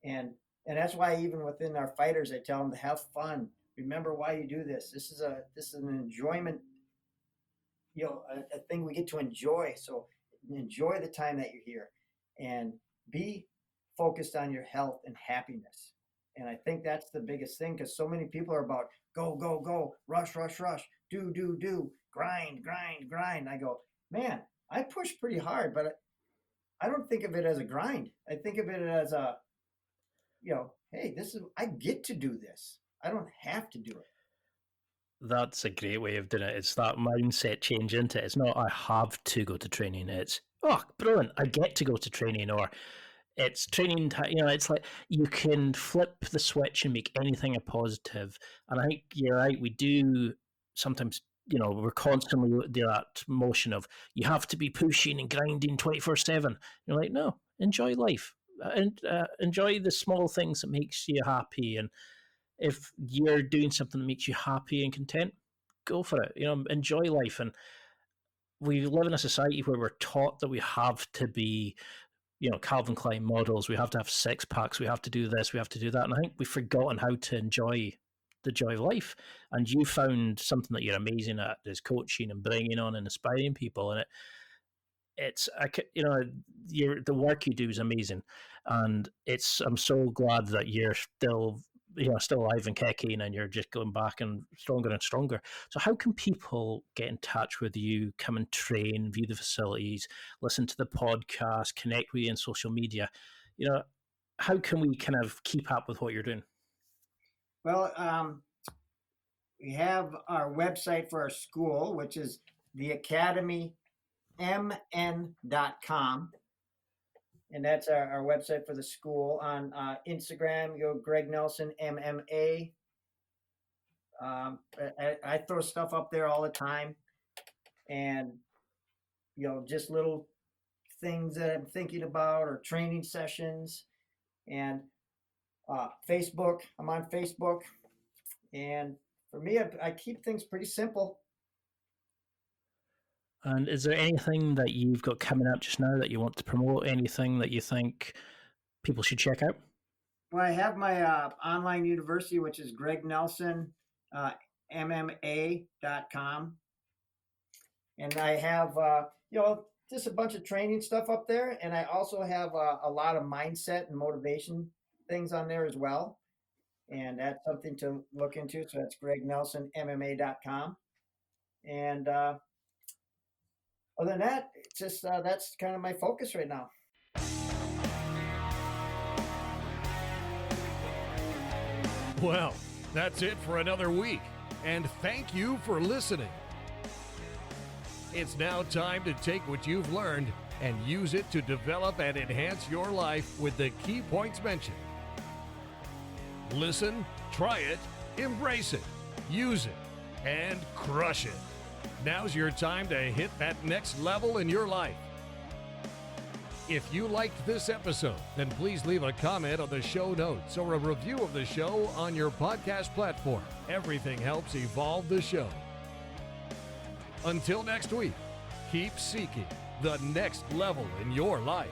And that's why even within our fighters, I tell them to have fun. Remember why you do this. This is an enjoyment, a thing we get to enjoy. So enjoy the time that you're here, and be focused on your health and happiness. And I think that's the biggest thing, because so many people are about go, go, go, rush, rush, rush, do, grind, grind, grind. I go, man, I push pretty hard, but I don't think of it as a grind. I think of it as hey, I get to do this. I don't have to do it. That's a great way of doing it. It's that mindset change into it. It's not I have to go to training. It's, oh, brilliant, I get to go to training, or it's training time. It's like you can flip the switch and make anything a positive. And I think you're right. We do sometimes, we're constantly do that motion of you have to be pushing and grinding 24/7. You're like, no, enjoy life. And enjoy the small things that makes you happy. And if you're doing something that makes you happy and content, go for it. Enjoy life. And we live in a society where we're taught that we have to be, Calvin Klein models. We have to have 6-packs. We have to do this. We have to do that. And I think we've forgotten how to enjoy the joy of life. And you found something that you're amazing at, is coaching and bringing on and inspiring people. And the work you do is amazing, and I'm so glad that you're still alive and kicking, and you're just going back and stronger. So how can people get in touch with you, come and train, view the facilities, listen to the podcast, connect with you on social media? How can we kind of keep up with what you're doing? Well, we have our website for our school, which is the Academy mn.com, and that's our website for the school. On Instagram, you go Greg Nelson MMA. I throw stuff up there all the time, and just little things that I'm thinking about, or training sessions. And Facebook, I'm on Facebook, and for me, I keep things pretty simple. And is there anything that you've got coming up just now that you want to promote? Anything that you think people should check out? Well, I have my online university, which is gregnelsonmma.com. And I have, just a bunch of training stuff up there. And I also have a lot of mindset and motivation things on there as well. And that's something to look into. So that's gregnelsonmma.com. And other than that, it's just that's kind of my focus right now. Well, that's it for another week, and thank you for listening. It's now time to take what you've learned and use it to develop and enhance your life with the key points mentioned. Listen, try it, embrace it, use it, and crush it. Now's your time to hit that next level in your life. If you liked this episode, then please leave a comment on the show notes or a review of the show on your podcast platform. Everything helps evolve the show. Until next week, keep seeking the next level in your life.